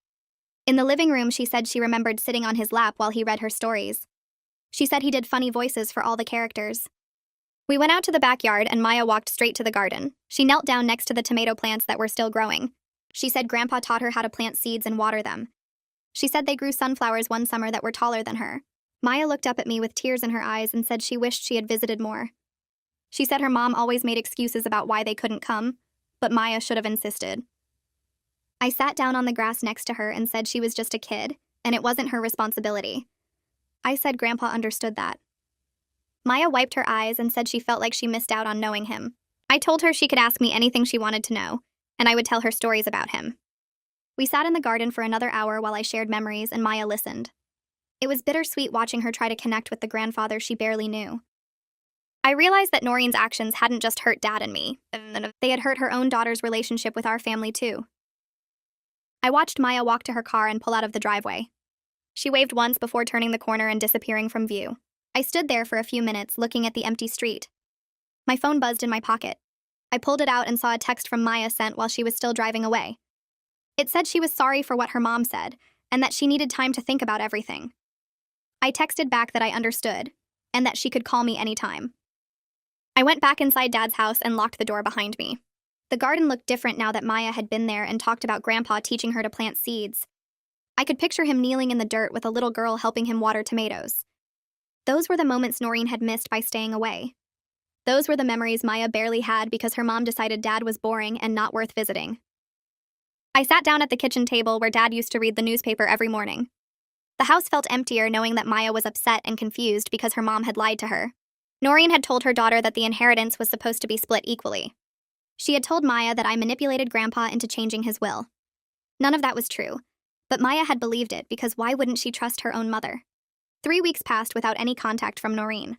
In the living room, she said she remembered sitting on his lap while he read her stories. She said he did funny voices for all the characters. We went out to the backyard and Maya walked straight to the garden. She knelt down next to the tomato plants that were still growing. She said Grandpa taught her how to plant seeds and water them. She said they grew sunflowers one summer that were taller than her. Maya looked up at me with tears in her eyes and said she wished she had visited more. She said her mom always made excuses about why they couldn't come, but Maya should have insisted. I sat down on the grass next to her and said she was just a kid, and it wasn't her responsibility. I said Grandpa understood that. Maya wiped her eyes and said she felt like she missed out on knowing him. I told her she could ask me anything she wanted to know, and I would tell her stories about him. We sat in the garden for another hour while I shared memories and Maya listened. It was bittersweet watching her try to connect with the grandfather she barely knew. I realized that Noreen's actions hadn't just hurt Dad and me, they had hurt her own daughter's relationship with our family too. I watched Maya walk to her car and pull out of the driveway. She waved once before turning the corner and disappearing from view. I stood there for a few minutes looking at the empty street. My phone buzzed in my pocket. I pulled it out and saw a text from Maya sent while she was still driving away. It said she was sorry for what her mom said, and that she needed time to think about everything. I texted back that I understood, and that she could call me anytime. I went back inside Dad's house and locked the door behind me. The garden looked different now that Maya had been there and talked about Grandpa teaching her to plant seeds. I could picture him kneeling in the dirt with a little girl helping him water tomatoes. Those were the moments Noreen had missed by staying away. Those were the memories Maya barely had because her mom decided Dad was boring and not worth visiting. I sat down at the kitchen table where Dad used to read the newspaper every morning. The house felt emptier knowing that Maya was upset and confused because her mom had lied to her. Noreen had told her daughter that the inheritance was supposed to be split equally. She had told Maya that I manipulated Grandpa into changing his will. None of that was true, but Maya had believed it because why wouldn't she trust her own mother? 3 weeks passed without any contact from Noreen.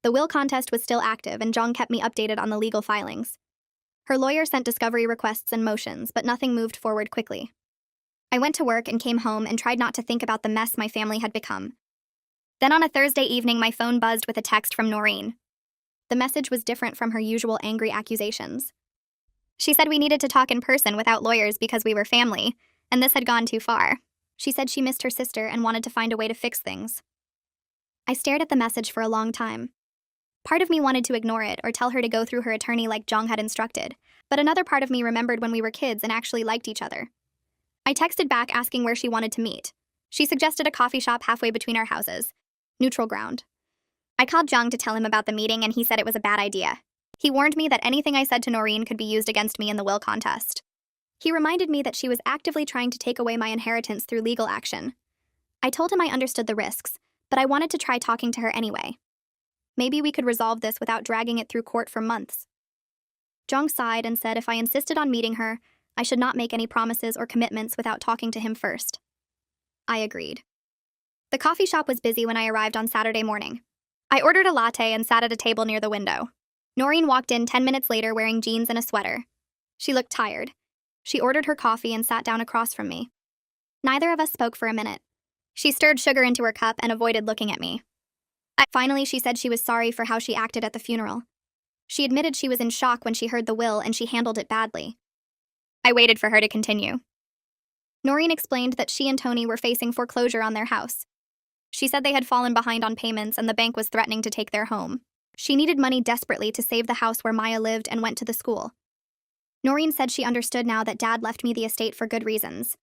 The will contest was still active and Jong kept me updated on the legal filings. Her lawyer sent discovery requests and motions, but nothing moved forward quickly. I went to work and came home and tried not to think about the mess my family had become. Then on a Thursday evening, my phone buzzed with a text from Noreen. The message was different from her usual angry accusations. She said we needed to talk in person without lawyers because we were family, and this had gone too far. She said she missed her sister and wanted to find a way to fix things. I stared at the message for a long time. Part of me wanted to ignore it or tell her to go through her attorney like Jong had instructed, but another part of me remembered when we were kids and actually liked each other. I texted back asking where she wanted to meet. She suggested a coffee shop halfway between our houses. Neutral ground. I called Jong to tell him about the meeting and he said it was a bad idea. He warned me that anything I said to Noreen could be used against me in the will contest. He reminded me that she was actively trying to take away my inheritance through legal action. I told him I understood the risks, but I wanted to try talking to her anyway. Maybe we could resolve this without dragging it through court for months. Jong sighed and said if I insisted on meeting her, I should not make any promises or commitments without talking to him first. I agreed. The coffee shop was busy when I arrived on Saturday morning. I ordered a latte and sat at a table near the window. Noreen walked in 10 minutes later wearing jeans and a sweater. She looked tired. She ordered her coffee and sat down across from me. Neither of us spoke for a minute. She stirred sugar into her cup and avoided looking at me. Finally, she said she was sorry for how she acted at the funeral. She admitted she was in shock when she heard the will and she handled it badly. I waited for her to continue. Noreen explained that she and Tony were facing foreclosure on their house. She said they had fallen behind on payments and the bank was threatening to take their home. She needed money desperately to save the house where Maya lived and went to the school. Noreen said she understood now that Dad left me the estate for good reasons.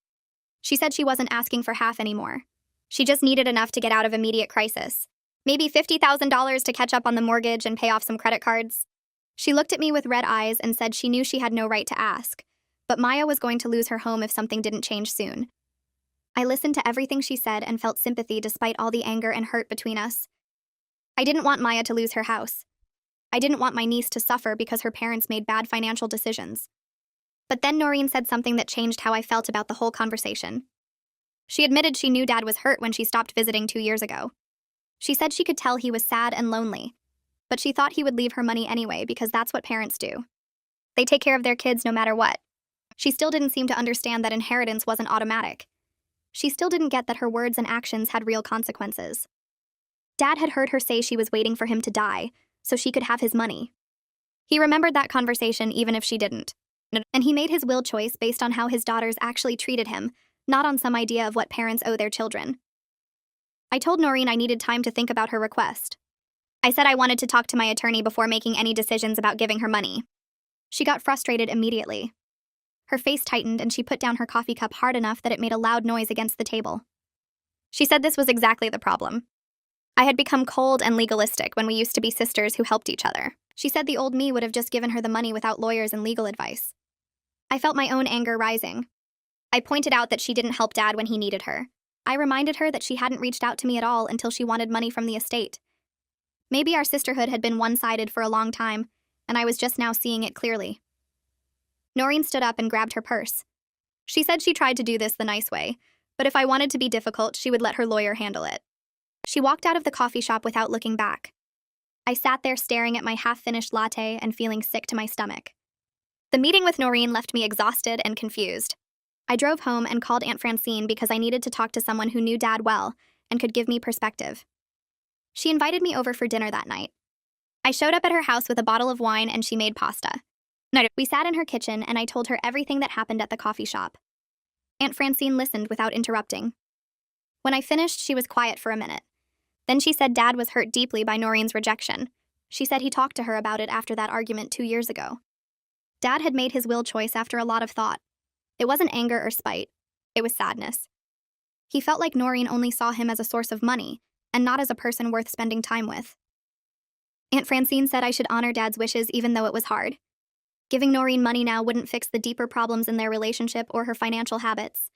She said she wasn't asking for half anymore. She just needed enough to get out of immediate crisis. Maybe $50,000 to catch up on the mortgage and pay off some credit cards. She looked at me with red eyes and said she knew she had no right to ask, but Maya was going to lose her home if something didn't change soon. I listened to everything she said and felt sympathy despite all the anger and hurt between us. I didn't want Maya to lose her house. I didn't want my niece to suffer because her parents made bad financial decisions. But then Noreen said something that changed how I felt about the whole conversation. She admitted she knew Dad was hurt when she stopped visiting 2 years ago. She said she could tell he was sad and lonely, but she thought he would leave her money anyway because that's what parents do. They take care of their kids no matter what. She still didn't seem to understand that inheritance wasn't automatic. She still didn't get that her words and actions had real consequences. Dad had heard her say she was waiting for him to die, so she could have his money. He remembered that conversation even if she didn't. And he made his will choice based on how his daughters actually treated him, not on some idea of what parents owe their children. I told Noreen I needed time to think about her request. I said I wanted to talk to my attorney before making any decisions about giving her money. She got frustrated immediately. Her face tightened and she put down her coffee cup hard enough that it made a loud noise against the table. She said this was exactly the problem. I had become cold and legalistic when we used to be sisters who helped each other. She said the old me would have just given her the money without lawyers and legal advice. I felt my own anger rising. I pointed out that she didn't help Dad when he needed her. I reminded her that she hadn't reached out to me at all until she wanted money from the estate. Maybe our sisterhood had been one-sided for a long time, and I was just now seeing it clearly. Noreen stood up and grabbed her purse. She said she tried to do this the nice way, but if I wanted to be difficult, she would let her lawyer handle it. She walked out of the coffee shop without looking back. I sat there staring at my half-finished latte and feeling sick to my stomach. The meeting with Noreen left me exhausted and confused. I drove home and called Aunt Francine because I needed to talk to someone who knew Dad well and could give me perspective. She invited me over for dinner that night. I showed up at her house with a bottle of wine and she made pasta. We sat in her kitchen and I told her everything that happened at the coffee shop. Aunt Francine listened without interrupting. When I finished, she was quiet for a minute. Then she said Dad was hurt deeply by Noreen's rejection. She said he talked to her about it after that argument 2 years ago. Dad had made his will choice after a lot of thought. It wasn't anger or spite. It was sadness. He felt like Noreen only saw him as a source of money, and not as a person worth spending time with. Aunt Francine said I should honor Dad's wishes even though it was hard. Giving Noreen money now wouldn't fix the deeper problems in their relationship or her financial habits.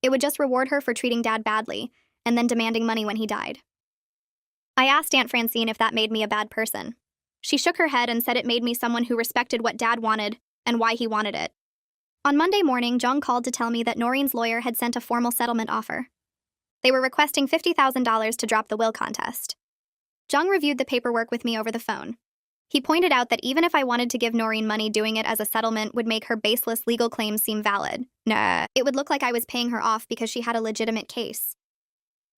It would just reward her for treating Dad badly, and then demanding money when he died. I asked Aunt Francine if that made me a bad person. She shook her head and said it made me someone who respected what Dad wanted and why he wanted it. On Monday morning, Jung called to tell me that Noreen's lawyer had sent a formal settlement offer. They were requesting $50,000 to drop the will contest. Jung reviewed the paperwork with me over the phone. He pointed out that even if I wanted to give Noreen money, doing it as a settlement would make her baseless legal claims seem valid. Nah, it would look like I was paying her off because she had a legitimate case.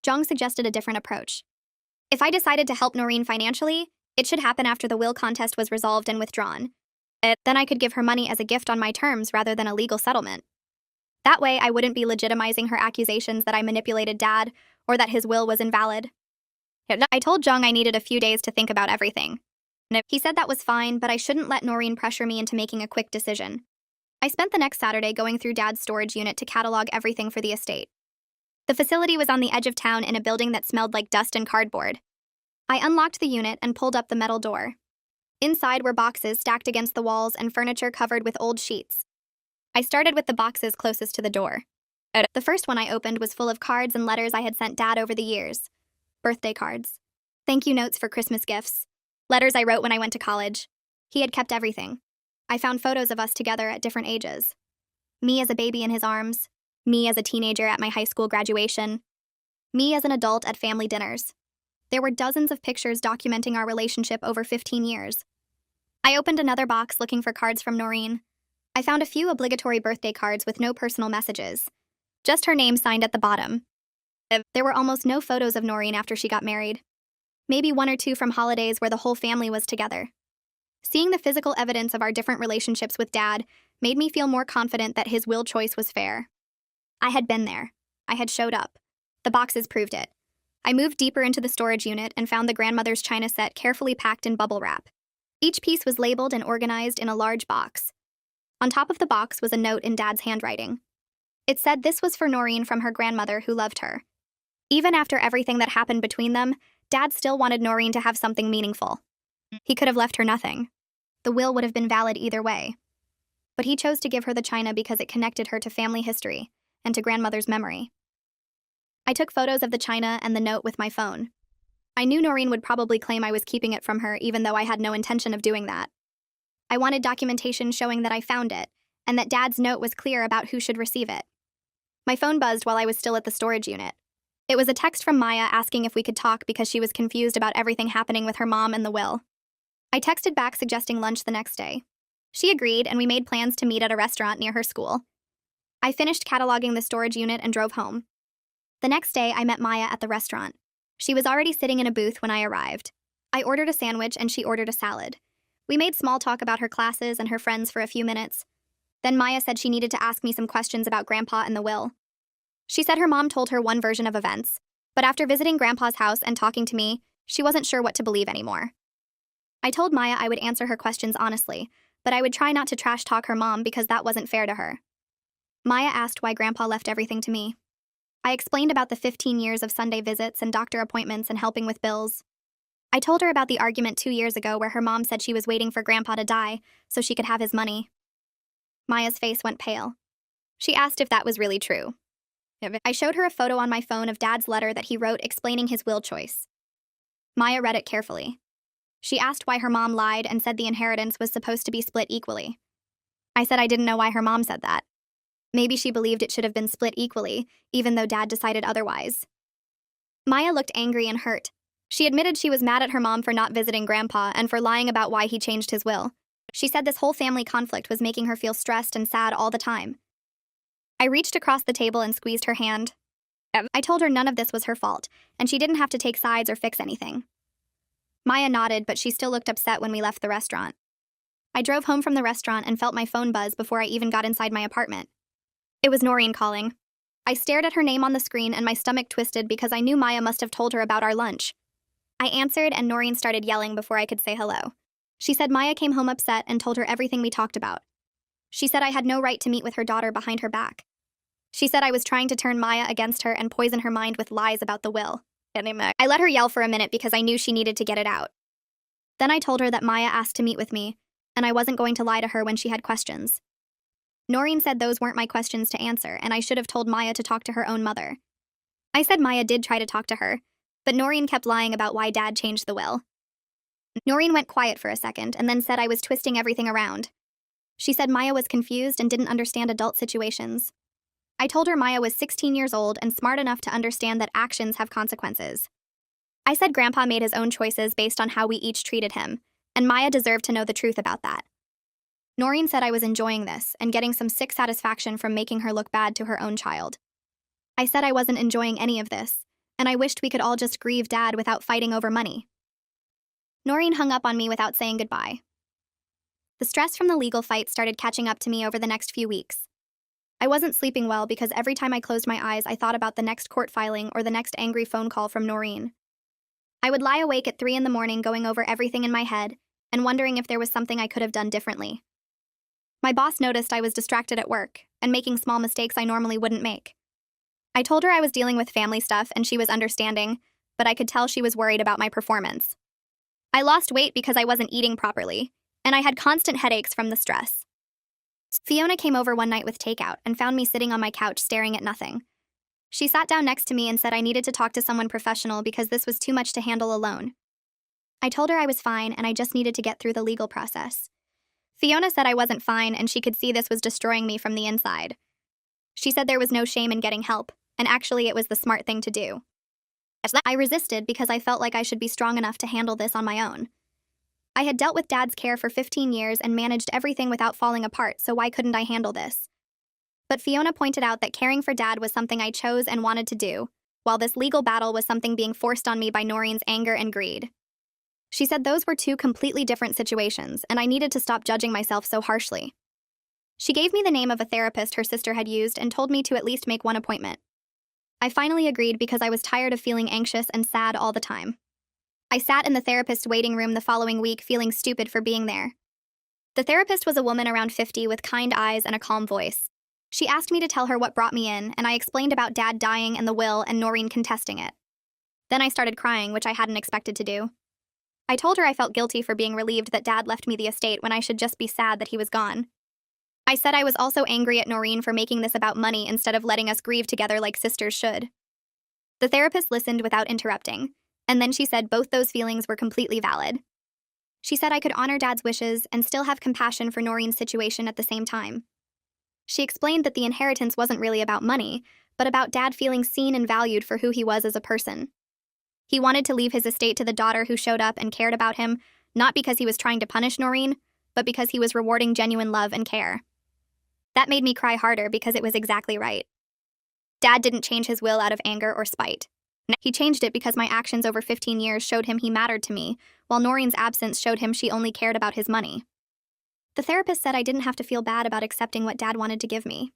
Jung suggested a different approach. If I decided to help Noreen financially, it should happen after the will contest was resolved and withdrawn. Then I could give her money as a gift on my terms rather than a legal settlement. That way, I wouldn't be legitimizing her accusations that I manipulated Dad or that his will was invalid. I told Jung I needed a few days to think about everything. He said that was fine, but I shouldn't let Noreen pressure me into making a quick decision. I spent the next Saturday going through Dad's storage unit to catalog everything for the estate. The facility was on the edge of town in a building that smelled like dust and cardboard. I unlocked the unit and pulled up the metal door. Inside were boxes stacked against the walls and furniture covered with old sheets. I started with the boxes closest to the door. The first one I opened was full of cards and letters I had sent Dad over the years. Birthday cards. Thank you notes for Christmas gifts. Letters I wrote when I went to college. He had kept everything. I found photos of us together at different ages. Me as a baby in his arms. Me as a teenager at my high school graduation. Me as an adult at family dinners. There were dozens of pictures documenting our relationship over 15 years. I opened another box looking for cards from Noreen. I found a few obligatory birthday cards with no personal messages. Just her name signed at the bottom. There were almost no photos of Noreen after she got married. Maybe 1 or 2 from holidays where the whole family was together. Seeing the physical evidence of our different relationships with Dad made me feel more confident that his will choice was fair. I had been there. I had showed up. The boxes proved it. I moved deeper into the storage unit and found the grandmother's china set carefully packed in bubble wrap. Each piece was labeled and organized in a large box. On top of the box was a note in Dad's handwriting. It said this was for Noreen from her grandmother who loved her. Even after everything that happened between them, Dad still wanted Noreen to have something meaningful. He could have left her nothing. The will would have been valid either way. But he chose to give her the china because it connected her to family history and to grandmother's memory. I took photos of the china and the note with my phone. I knew Noreen would probably claim I was keeping it from her, even though I had no intention of doing that. I wanted documentation showing that I found it, and that Dad's note was clear about who should receive it. My phone buzzed while I was still at the storage unit. It was a text from Maya asking if we could talk because she was confused about everything happening with her mom and the will. I texted back suggesting lunch the next day. She agreed, and we made plans to meet at a restaurant near her school. I finished cataloging the storage unit and drove home. The next day, I met Maya at the restaurant. She was already sitting in a booth when I arrived. I ordered a sandwich and she ordered a salad. We made small talk about her classes and her friends for a few minutes. Then Maya said she needed to ask me some questions about Grandpa and the will. She said her mom told her one version of events, but after visiting Grandpa's house and talking to me, she wasn't sure what to believe anymore. I told Maya I would answer her questions honestly, but I would try not to trash talk her mom because that wasn't fair to her. Maya asked why Grandpa left everything to me. I explained about the 15 years of Sunday visits and doctor appointments and helping with bills. I told her about the argument 2 years ago where her mom said she was waiting for Grandpa to die so she could have his money. Maya's face went pale. She asked if that was really true. I showed her a photo on my phone of Dad's letter that he wrote explaining his will choice. Maya read it carefully. She asked why her mom lied and said the inheritance was supposed to be split equally. I said I didn't know why her mom said that. Maybe she believed it should have been split equally, even though Dad decided otherwise. Maya looked angry and hurt. She admitted she was mad at her mom for not visiting Grandpa and for lying about why he changed his will. She said this whole family conflict was making her feel stressed and sad all the time. I reached across the table and squeezed her hand. I told her none of this was her fault, and she didn't have to take sides or fix anything. Maya nodded, but she still looked upset when we left the restaurant. I drove home from the restaurant and felt my phone buzz before I even got inside my apartment. It was Noreen calling. I stared at her name on the screen and my stomach twisted because I knew Maya must have told her about our lunch. I answered and Noreen started yelling before I could say hello. She said Maya came home upset and told her everything we talked about. She said I had no right to meet with her daughter behind her back. She said I was trying to turn Maya against her and poison her mind with lies about the will. I let her yell for a minute because I knew she needed to get it out. Then I told her that Maya asked to meet with me, and I wasn't going to lie to her when she had questions. Noreen said those weren't my questions to answer, and I should have told Maya to talk to her own mother. I said Maya did try to talk to her, but Noreen kept lying about why Dad changed the will. Noreen went quiet for a second and then said I was twisting everything around. She said Maya was confused and didn't understand adult situations. I told her Maya was 16 years old and smart enough to understand that actions have consequences. I said Grandpa made his own choices based on how we each treated him, and Maya deserved to know the truth about that. Noreen said I was enjoying this and getting some sick satisfaction from making her look bad to her own child. I said I wasn't enjoying any of this, and I wished we could all just grieve Dad without fighting over money. Noreen hung up on me without saying goodbye. The stress from the legal fight started catching up to me over the next few weeks. I wasn't sleeping well because every time I closed my eyes, I thought about the next court filing or the next angry phone call from Noreen. I would lie awake at 3 a.m. going over everything in my head and wondering if there was something I could have done differently. My boss noticed I was distracted at work and making small mistakes I normally wouldn't make. I told her I was dealing with family stuff and she was understanding, but I could tell she was worried about my performance. I lost weight because I wasn't eating properly, and I had constant headaches from the stress. Fiona came over one night with takeout and found me sitting on my couch staring at nothing. She sat down next to me and said I needed to talk to someone professional because this was too much to handle alone. I told her I was fine and I just needed to get through the legal process. Fiona said I wasn't fine and she could see this was destroying me from the inside. She said there was no shame in getting help, and actually it was the smart thing to do. I resisted because I felt like I should be strong enough to handle this on my own. I had dealt with Dad's care for 15 years and managed everything without falling apart, so why couldn't I handle this? But Fiona pointed out that caring for Dad was something I chose and wanted to do, while this legal battle was something being forced on me by Noreen's anger and greed. She said those were two completely different situations, and I needed to stop judging myself so harshly. She gave me the name of a therapist her sister had used and told me to at least make one appointment. I finally agreed because I was tired of feeling anxious and sad all the time. I sat in the therapist's waiting room the following week feeling stupid for being there. The therapist was a woman around 50 with kind eyes and a calm voice. She asked me to tell her what brought me in, and I explained about Dad dying and the will and Noreen contesting it. Then I started crying, which I hadn't expected to do. I told her I felt guilty for being relieved that Dad left me the estate when I should just be sad that he was gone. I said I was also angry at Noreen for making this about money instead of letting us grieve together like sisters should. The therapist listened without interrupting, and then she said both those feelings were completely valid. She said I could honor Dad's wishes and still have compassion for Noreen's situation at the same time. She explained that the inheritance wasn't really about money, but about Dad feeling seen and valued for who he was as a person. He wanted to leave his estate to the daughter who showed up and cared about him, not because he was trying to punish Noreen, but because he was rewarding genuine love and care. That made me cry harder because it was exactly right. Dad didn't change his will out of anger or spite. He changed it because my actions over 15 years showed him he mattered to me, while Noreen's absence showed him she only cared about his money. The therapist said I didn't have to feel bad about accepting what Dad wanted to give me.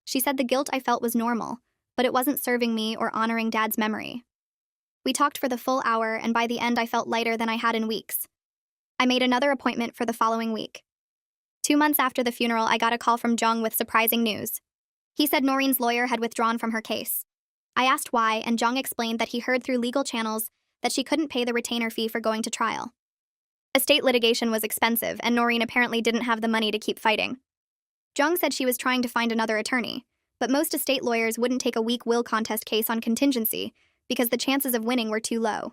She said the guilt I felt was normal, but it wasn't serving me or honoring Dad's memory. We talked for the full hour, and by the end I felt lighter than I had in weeks. I made another appointment for the following week. 2 months after the funeral, I got a call from Jung with surprising news. He said Noreen's lawyer had withdrawn from her case. I asked why, and Jung explained that he heard through legal channels that she couldn't pay the retainer fee for going to trial. Estate litigation was expensive, and Noreen apparently didn't have the money to keep fighting. Jung said she was trying to find another attorney, but most estate lawyers wouldn't take a weak will contest case on contingency because the chances of winning were too low.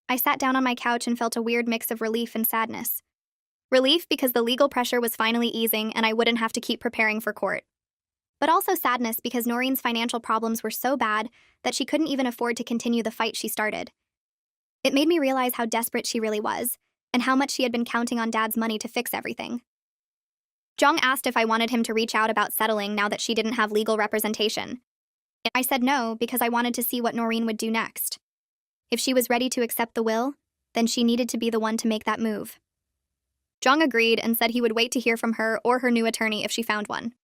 I sat down on my couch and felt a weird mix of relief and sadness. Relief because the legal pressure was finally easing and I wouldn't have to keep preparing for court. But also sadness because Noreen's financial problems were so bad that she couldn't even afford to continue the fight she started. It made me realize how desperate she really was, and how much she had been counting on Dad's money to fix everything. Jung asked if I wanted him to reach out about settling now that she didn't have legal representation. I said no because I wanted to see what Noreen would do next. If she was ready to accept the will, then she needed to be the one to make that move. Jung agreed and said he would wait to hear from her or her new attorney if she found one.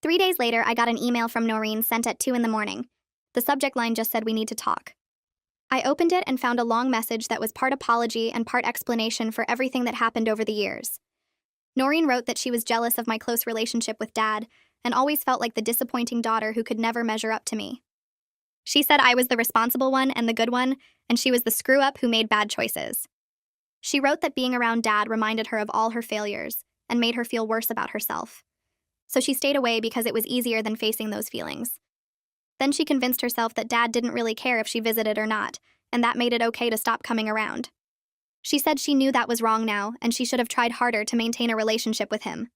3 days later, I got an email from Noreen sent at 2 a.m. The subject line just said we need to talk. I opened it and found a long message that was part apology and part explanation for everything that happened over the years. Noreen wrote that she was jealous of my close relationship with Dad and always felt like the disappointing daughter who could never measure up to me. She said I was the responsible one and the good one, and she was the screw-up who made bad choices. She wrote that being around Dad reminded her of all her failures and made her feel worse about herself. So she stayed away because it was easier than facing those feelings. Then she convinced herself that Dad didn't really care if she visited or not, and that made it okay to stop coming around. She said she knew that was wrong now, and she should have tried harder to maintain a relationship with him.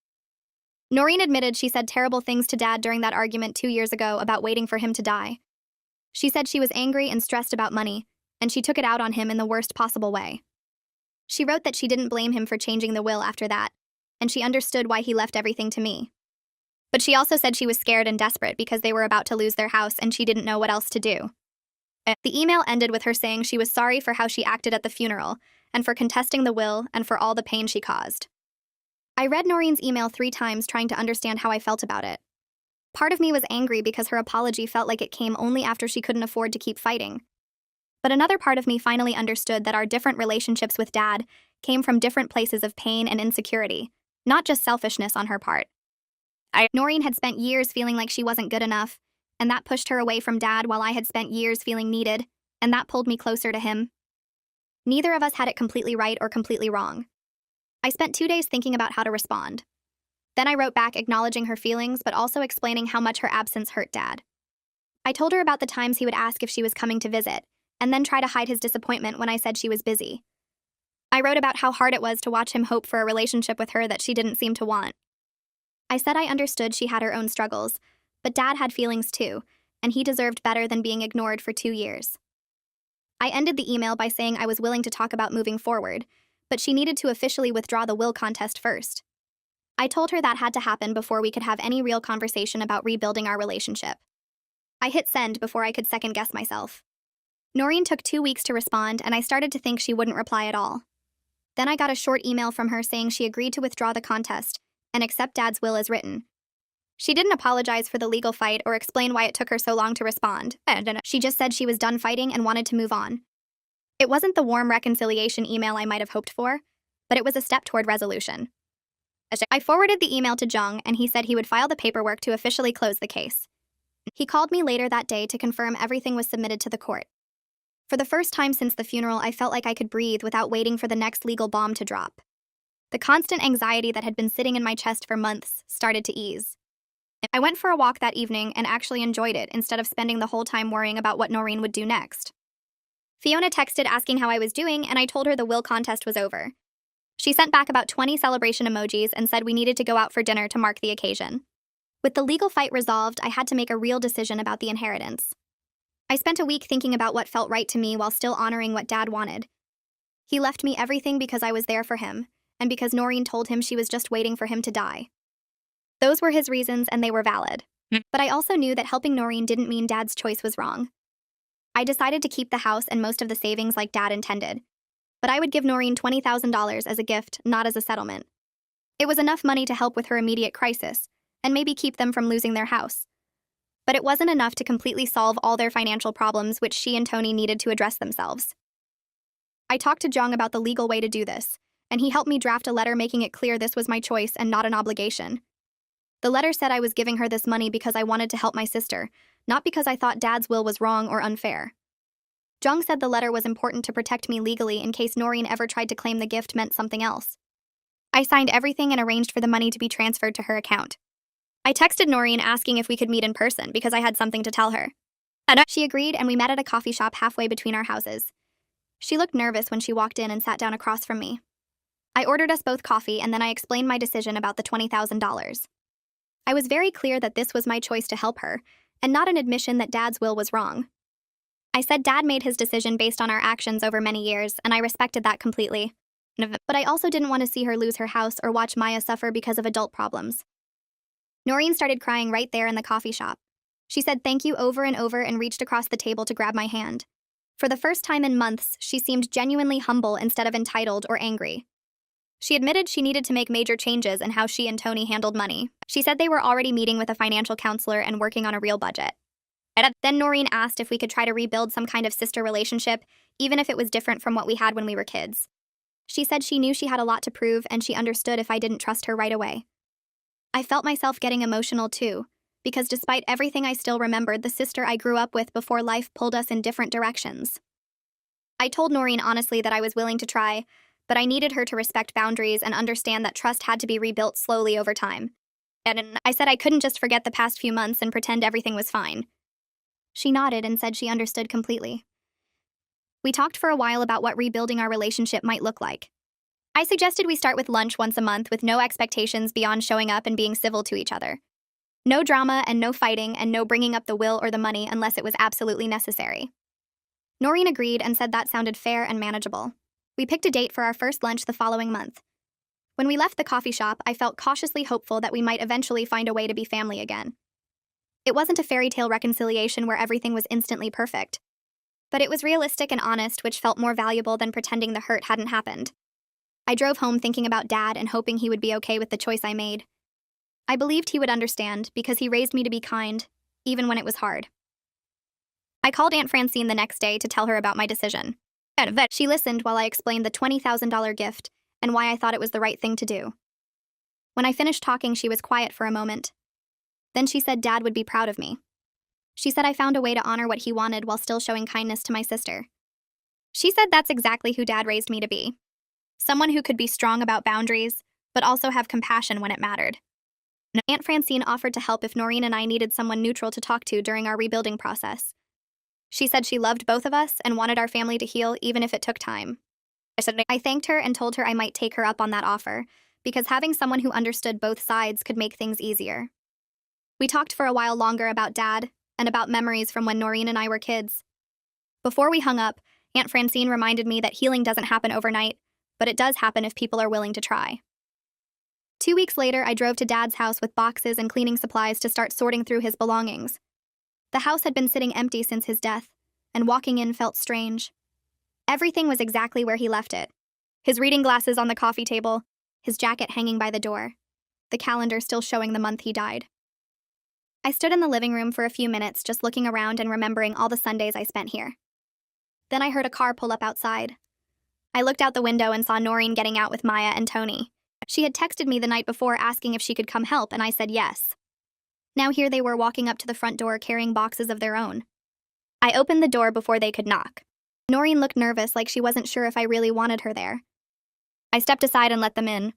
Noreen admitted she said terrible things to Dad during that argument 2 years ago about waiting for him to die. She said she was angry and stressed about money, and she took it out on him in the worst possible way. She wrote that she didn't blame him for changing the will after that, and she understood why he left everything to me. But she also said she was scared and desperate because they were about to lose their house and she didn't know what else to do. The email ended with her saying she was sorry for how she acted at the funeral and for contesting the will and for all the pain she caused. I read Noreen's email 3 times trying to understand how I felt about it. Part of me was angry because her apology felt like it came only after she couldn't afford to keep fighting. But another part of me finally understood that our different relationships with Dad came from different places of pain and insecurity, not just selfishness on her part. Noreen had spent years feeling like she wasn't good enough, and that pushed her away from Dad while I had spent years feeling needed, and that pulled me closer to him. Neither of us had it completely right or completely wrong. I spent 2 days thinking about how to respond. Then I wrote back acknowledging her feelings but also explaining how much her absence hurt Dad. I told her about the times he would ask if she was coming to visit, and then try to hide his disappointment when I said she was busy. I wrote about how hard it was to watch him hope for a relationship with her that she didn't seem to want. I said I understood she had her own struggles, but Dad had feelings too, and he deserved better than being ignored for 2 years. I ended the email by saying I was willing to talk about moving forward, but she needed to officially withdraw the will contest first. I told her that had to happen before we could have any real conversation about rebuilding our relationship. I hit send before I could second-guess myself. Noreen took 2 weeks to respond, and I started to think she wouldn't reply at all. Then I got a short email from her saying she agreed to withdraw the contest and accept Dad's will as written. She didn't apologize for the legal fight or explain why it took her so long to respond. She just said she was done fighting and wanted to move on. It wasn't the warm reconciliation email I might have hoped for, but it was a step toward resolution. I forwarded the email to Jung, and he said he would file the paperwork to officially close the case. He called me later that day to confirm everything was submitted to the court. For the first time since the funeral, I felt like I could breathe without waiting for the next legal bomb to drop. The constant anxiety that had been sitting in my chest for months started to ease. I went for a walk that evening and actually enjoyed it instead of spending the whole time worrying about what Noreen would do next. Fiona texted asking how I was doing, and I told her the will contest was over. She sent back about 20 celebration emojis and said we needed to go out for dinner to mark the occasion. With the legal fight resolved, I had to make a real decision about the inheritance. I spent a week thinking about what felt right to me while still honoring what Dad wanted. He left me everything because I was there for him, and because Noreen told him she was just waiting for him to die. Those were his reasons, and they were valid. But I also knew that helping Noreen didn't mean Dad's choice was wrong. I decided to keep the house and most of the savings like Dad intended. But I would give Noreen $20,000 as a gift, not as a settlement. It was enough money to help with her immediate crisis, and maybe keep them from losing their house. But it wasn't enough to completely solve all their financial problems, which she and Tony needed to address themselves. I talked to Jung about the legal way to do this, and he helped me draft a letter making it clear this was my choice and not an obligation. The letter said I was giving her this money because I wanted to help my sister, not because I thought Dad's will was wrong or unfair. Jung said the letter was important to protect me legally in case Noreen ever tried to claim the gift meant something else. I signed everything and arranged for the money to be transferred to her account. I texted Noreen asking if we could meet in person because I had something to tell her. And she agreed, and we met at a coffee shop halfway between our houses. She looked nervous when she walked in and sat down across from me. I ordered us both coffee, and then I explained my decision about the $20,000. I was very clear that this was my choice to help her, and not an admission that Dad's will was wrong. I said Dad made his decision based on our actions over many years, and I respected that completely. But I also didn't want to see her lose her house or watch Maya suffer because of adult problems. Noreen started crying right there in the coffee shop. She said thank you over and over and reached across the table to grab my hand. For the first time in months, she seemed genuinely humble instead of entitled or angry. She admitted she needed to make major changes in how she and Tony handled money. She said they were already meeting with a financial counselor and working on a real budget. Then Noreen asked if we could try to rebuild some kind of sister relationship, even if it was different from what we had when we were kids. She said she knew she had a lot to prove, and she understood if I didn't trust her right away. I felt myself getting emotional too, because despite everything I still remembered the sister I grew up with before life pulled us in different directions. I told Noreen honestly that I was willing to try, but I needed her to respect boundaries and understand that trust had to be rebuilt slowly over time. And I said I couldn't just forget the past few months and pretend everything was fine. She nodded and said she understood completely. We talked for a while about what rebuilding our relationship might look like. I suggested we start with lunch once a month with no expectations beyond showing up and being civil to each other. No drama and no fighting and no bringing up the will or the money unless it was absolutely necessary. Noreen agreed and said that sounded fair and manageable. We picked a date for our first lunch the following month. When we left the coffee shop, I felt cautiously hopeful that we might eventually find a way to be family again. It wasn't a fairy tale reconciliation where everything was instantly perfect. But it was realistic and honest, which felt more valuable than pretending the hurt hadn't happened. I drove home thinking about Dad and hoping he would be okay with the choice I made. I believed he would understand because he raised me to be kind, even when it was hard. I called Aunt Francine the next day to tell her about my decision. She listened while I explained the $20,000 gift and why I thought it was the right thing to do. When I finished talking, she was quiet for a moment. Then she said Dad would be proud of me. She said I found a way to honor what he wanted while still showing kindness to my sister. She said that's exactly who Dad raised me to be. Someone who could be strong about boundaries, but also have compassion when it mattered. Aunt Francine offered to help if Noreen and I needed someone neutral to talk to during our rebuilding process. She said she loved both of us and wanted our family to heal even if it took time. I thanked her and told her I might take her up on that offer, because having someone who understood both sides could make things easier. We talked for a while longer about Dad and about memories from when Noreen and I were kids. Before we hung up, Aunt Francine reminded me that healing doesn't happen overnight, but it does happen if people are willing to try. 2 weeks later, I drove to Dad's house with boxes and cleaning supplies to start sorting through his belongings. The house had been sitting empty since his death, and walking in felt strange. Everything was exactly where he left it. His reading glasses on the coffee table, his jacket hanging by the door, the calendar still showing the month he died. I stood in the living room for a few minutes just looking around and remembering all the Sundays I spent here. Then I heard a car pull up outside. I looked out the window and saw Noreen getting out with Maya and Tony. She had texted me the night before asking if she could come help, and I said yes. Now here they were walking up to the front door carrying boxes of their own. I opened the door before they could knock. Noreen looked nervous, like she wasn't sure if I really wanted her there. I stepped aside and let them in.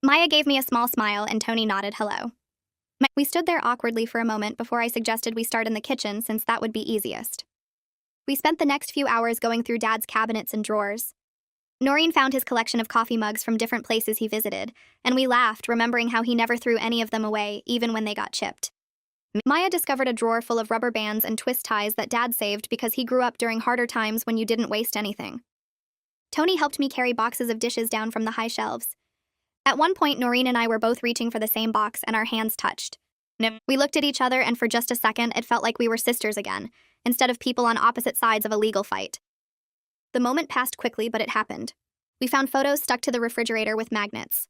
Maya gave me a small smile and Tony nodded hello. We stood there awkwardly for a moment before I suggested we start in the kitchen since that would be easiest. We spent the next few hours going through Dad's cabinets and drawers. Noreen found his collection of coffee mugs from different places he visited, and we laughed, remembering how he never threw any of them away, even when they got chipped. Maya discovered a drawer full of rubber bands and twist ties that Dad saved because he grew up during harder times when you didn't waste anything. Tony helped me carry boxes of dishes down from the high shelves. At one point, Noreen and I were both reaching for the same box, and our hands touched. We looked at each other, and for just a second, it felt like we were sisters again, instead of people on opposite sides of a legal fight. The moment passed quickly, but it happened. We found photos stuck to the refrigerator with magnets.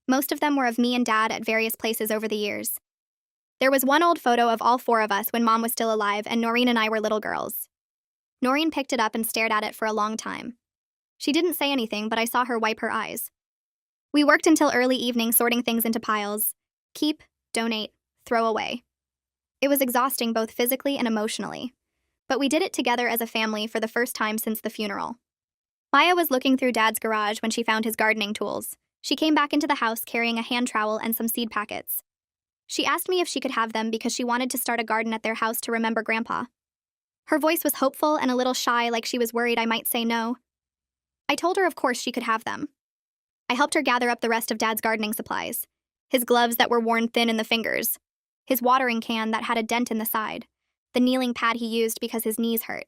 Most of them were of me and Dad at various places over the years. There was one old photo of all four of us when Mom was still alive and Noreen and I were little girls. Noreen picked it up and stared at it for a long time. She didn't say anything, but I saw her wipe her eyes. We worked until early evening sorting things into piles. Keep, donate, throw away. It was exhausting both physically and emotionally. But we did it together as a family for the first time since the funeral. Maya was looking through Dad's garage when she found his gardening tools. She came back into the house carrying a hand trowel and some seed packets. She asked me if she could have them because she wanted to start a garden at their house to remember Grandpa. Her voice was hopeful and a little shy, like she was worried I might say no. I told her of course she could have them. I helped her gather up the rest of Dad's gardening supplies. His gloves that were worn thin in the fingers. His watering can that had a dent in the side. The kneeling pad he used because his knees hurt.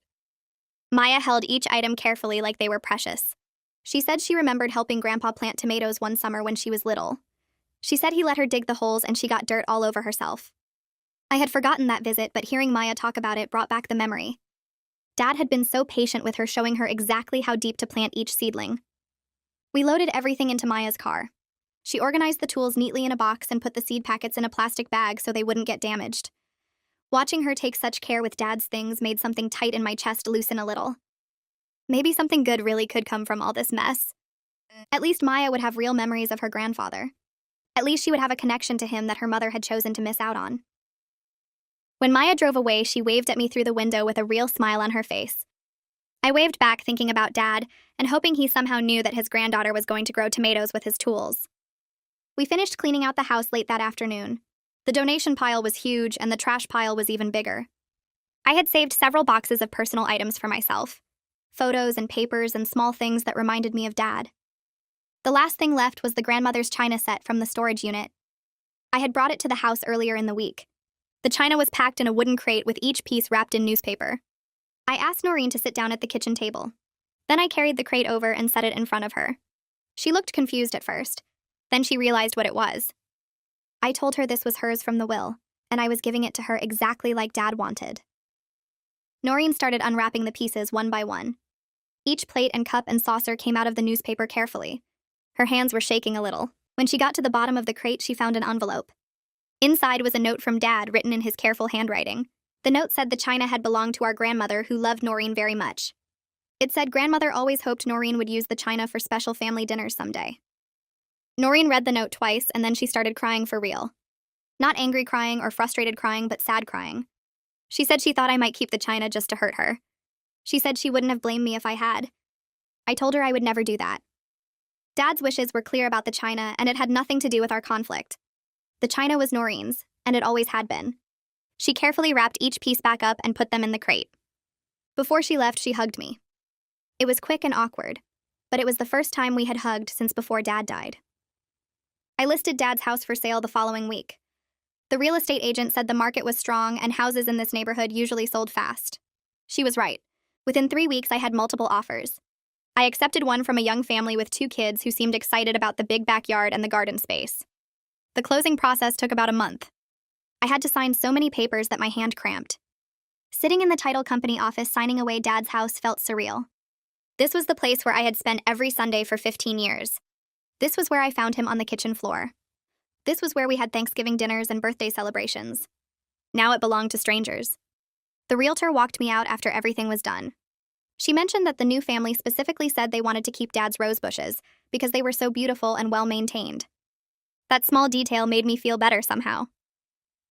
Maya held each item carefully like they were precious. She said she remembered helping Grandpa plant tomatoes one summer when she was little. She said he let her dig the holes and she got dirt all over herself. I had forgotten that visit, but hearing Maya talk about it brought back the memory. Dad had been so patient with her, showing her exactly how deep to plant each seedling. We loaded everything into Maya's car. She organized the tools neatly in a box and put the seed packets in a plastic bag so they wouldn't get damaged. Watching her take such care with Dad's things made something tight in my chest loosen a little. Maybe something good really could come from all this mess. At least Maya would have real memories of her grandfather. At least she would have a connection to him that her mother had chosen to miss out on. When Maya drove away, she waved at me through the window with a real smile on her face. I waved back, thinking about Dad and hoping he somehow knew that his granddaughter was going to grow tomatoes with his tools. We finished cleaning out the house late that afternoon. The donation pile was huge and the trash pile was even bigger. I had saved several boxes of personal items for myself. Photos and papers and small things that reminded me of Dad. The last thing left was the grandmother's china set from the storage unit. I had brought it to the house earlier in the week. The china was packed in a wooden crate with each piece wrapped in newspaper. I asked Noreen to sit down at the kitchen table. Then I carried the crate over and set it in front of her. She looked confused at first. Then she realized what it was. I told her this was hers from the will, and I was giving it to her exactly like Dad wanted. Noreen started unwrapping the pieces one by one. Each plate and cup and saucer came out of the newspaper carefully. Her hands were shaking a little. When she got to the bottom of the crate, she found an envelope. Inside was a note from Dad written in his careful handwriting. The note said the china had belonged to our grandmother, who loved Noreen very much. It said grandmother always hoped Noreen would use the china for special family dinners someday. Noreen read the note twice, and then she started crying for real. Not angry crying or frustrated crying, but sad crying. She said she thought I might keep the china just to hurt her. She said she wouldn't have blamed me if I had. I told her I would never do that. Dad's wishes were clear about the china, and it had nothing to do with our conflict. The china was Noreen's, and it always had been. She carefully wrapped each piece back up and put them in the crate. Before she left, she hugged me. It was quick and awkward, but it was the first time we had hugged since before Dad died. I listed Dad's house for sale the following week. The real estate agent said the market was strong and houses in this neighborhood usually sold fast. She was right. Within 3 weeks, I had multiple offers. I accepted one from a young family with 2 kids who seemed excited about the big backyard and the garden space. The closing process took about a month. I had to sign so many papers that my hand cramped. Sitting in the title company office signing away Dad's house felt surreal. This was the place where I had spent every Sunday for 15 years. This was where I found him on the kitchen floor. This was where we had Thanksgiving dinners and birthday celebrations. Now it belonged to strangers. The realtor walked me out after everything was done. She mentioned that the new family specifically said they wanted to keep Dad's rose bushes because they were so beautiful and well-maintained. That small detail made me feel better somehow.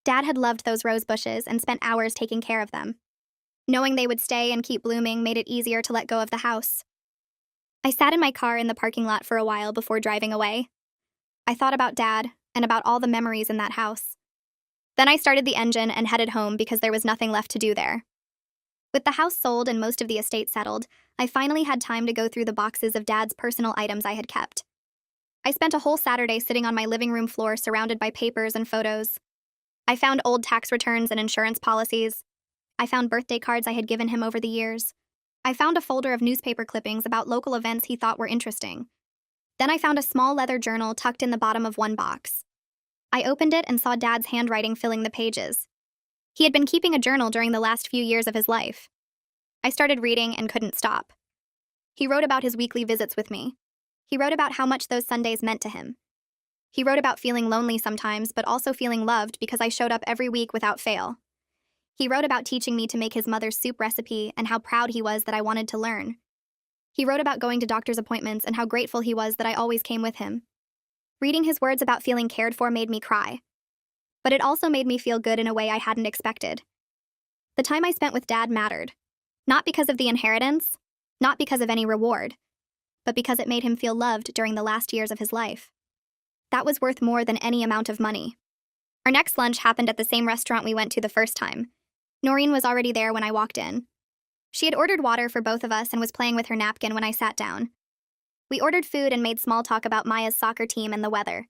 Dad had loved those rose bushes and spent hours taking care of them. Knowing they would stay and keep blooming made it easier to let go of the house. I sat in my car in the parking lot for a while before driving away. I thought about Dad and about all the memories in that house. Then I started the engine and headed home because there was nothing left to do there. With the house sold and most of the estate settled, I finally had time to go through the boxes of Dad's personal items I had kept. I spent a whole Saturday sitting on my living room floor surrounded by papers and photos. I found old tax returns and insurance policies. I found birthday cards I had given him over the years. I found a folder of newspaper clippings about local events he thought were interesting. Then I found a small leather journal tucked in the bottom of one box. I opened it and saw Dad's handwriting filling the pages. He had been keeping a journal during the last few years of his life. I started reading and couldn't stop. He wrote about his weekly visits with me. He wrote about how much those Sundays meant to him. He wrote about feeling lonely sometimes, but also feeling loved because I showed up every week without fail. He wrote about teaching me to make his mother's soup recipe and how proud he was that I wanted to learn. He wrote about going to doctor's appointments and how grateful he was that I always came with him. Reading his words about feeling cared for made me cry. But it also made me feel good in a way I hadn't expected. The time I spent with Dad mattered. Not because of the inheritance, not because of any reward, but because it made him feel loved during the last years of his life. That was worth more than any amount of money. Our next lunch happened at the same restaurant we went to the first time. Noreen was already there when I walked in. She had ordered water for both of us and was playing with her napkin when I sat down. We ordered food and made small talk about Maya's soccer team and the weather.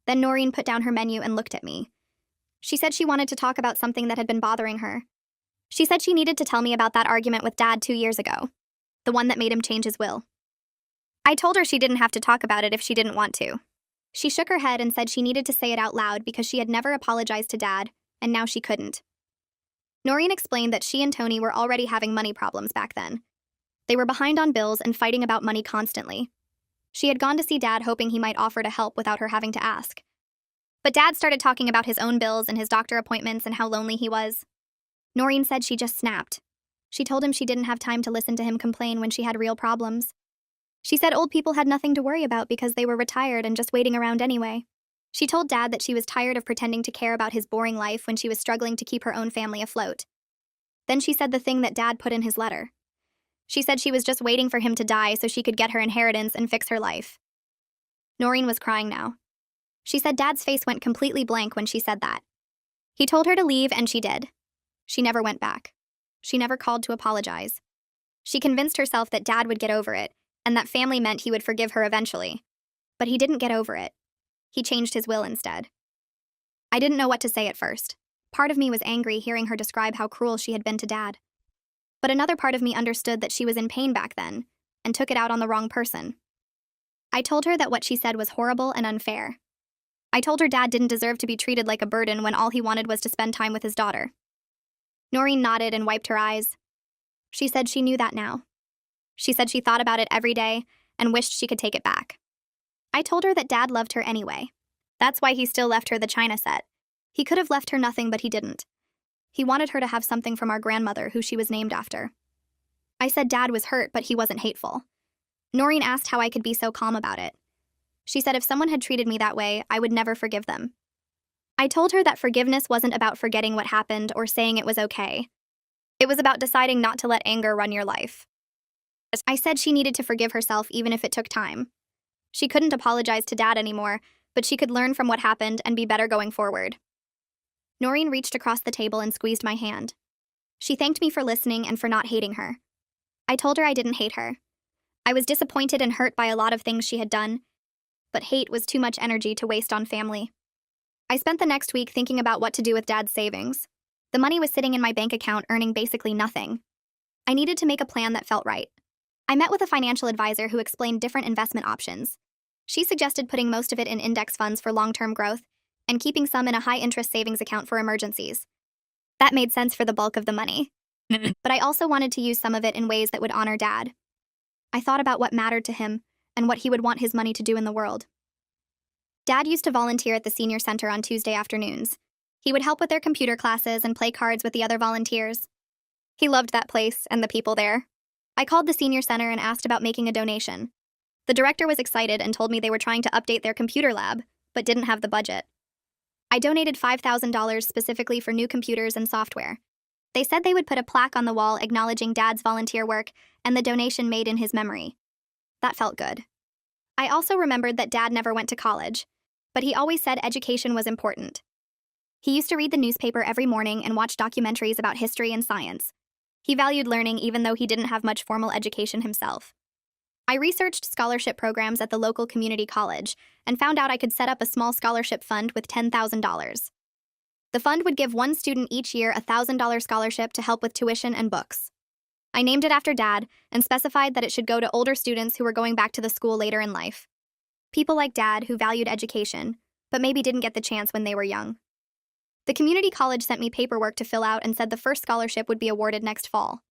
Then Noreen put down her menu and looked at me. She said she wanted to talk about something that had been bothering her. She said she needed to tell me about that argument with Dad 2 years ago, the one that made him change his will. I told her she didn't have to talk about it if she didn't want to. She shook her head and said she needed to say it out loud because she had never apologized to Dad, and now she couldn't. Noreen explained that she and Tony were already having money problems back then. They were behind on bills and fighting about money constantly. She had gone to see Dad hoping he might offer to help without her having to ask. But Dad started talking about his own bills and his doctor appointments and how lonely he was. Noreen said she just snapped. She told him she didn't have time to listen to him complain when she had real problems. She said old people had nothing to worry about because they were retired and just waiting around anyway. She told Dad that she was tired of pretending to care about his boring life when she was struggling to keep her own family afloat. Then she said the thing that Dad put in his letter. She said she was just waiting for him to die so she could get her inheritance and fix her life. Noreen was crying now. She said Dad's face went completely blank when she said that. He told her to leave and she did. She never went back. She never called to apologize. She convinced herself that Dad would get over it and that family meant he would forgive her eventually. But he didn't get over it. He changed his will instead. I didn't know what to say at first. Part of me was angry hearing her describe how cruel she had been to Dad. But another part of me understood that she was in pain back then and took it out on the wrong person. I told her that what she said was horrible and unfair. I told her Dad didn't deserve to be treated like a burden when all he wanted was to spend time with his daughter. Noreen nodded and wiped her eyes. She said she knew that now. She said she thought about it every day and wished she could take it back. I told her that Dad loved her anyway. That's why he still left her the china set. He could have left her nothing, but he didn't. He wanted her to have something from our grandmother, who she was named after. I said Dad was hurt, but he wasn't hateful. Noreen asked how I could be so calm about it. She said if someone had treated me that way, I would never forgive them. I told her that forgiveness wasn't about forgetting what happened or saying it was okay. It was about deciding not to let anger run your life. I said she needed to forgive herself even if it took time. She couldn't apologize to Dad anymore, but she could learn from what happened and be better going forward. Noreen reached across the table and squeezed my hand. She thanked me for listening and for not hating her. I told her I didn't hate her. I was disappointed and hurt by a lot of things she had done, but hate was too much energy to waste on family. I spent the next week thinking about what to do with Dad's savings. The money was sitting in my bank account earning basically nothing. I needed to make a plan that felt right. I met with a financial advisor who explained different investment options. She suggested putting most of it in index funds for long-term growth and keeping some in a high-interest savings account for emergencies. That made sense for the bulk of the money. But I also wanted to use some of it in ways that would honor Dad. I thought about what mattered to him and what he would want his money to do in the world. Dad used to volunteer at the senior center on Tuesday afternoons. He would help with their computer classes and play cards with the other volunteers. He loved that place and the people there. I called the senior center and asked about making a donation. The director was excited and told me they were trying to update their computer lab, but didn't have the budget. I donated $5,000 specifically for new computers and software. They said they would put a plaque on the wall acknowledging Dad's volunteer work and the donation made in his memory. That felt good. I also remembered that Dad never went to college, but he always said education was important. He used to read the newspaper every morning and watch documentaries about history and science. He valued learning even though he didn't have much formal education himself. I researched scholarship programs at the local community college and found out I could set up a small scholarship fund with $10,000. The fund would give one student each year a $1,000 scholarship to help with tuition and books. I named it after Dad and specified that it should go to older students who were going back to the school later in life. People like Dad who valued education, but maybe didn't get the chance when they were young. The community college sent me paperwork to fill out and said the first scholarship would be awarded next fall.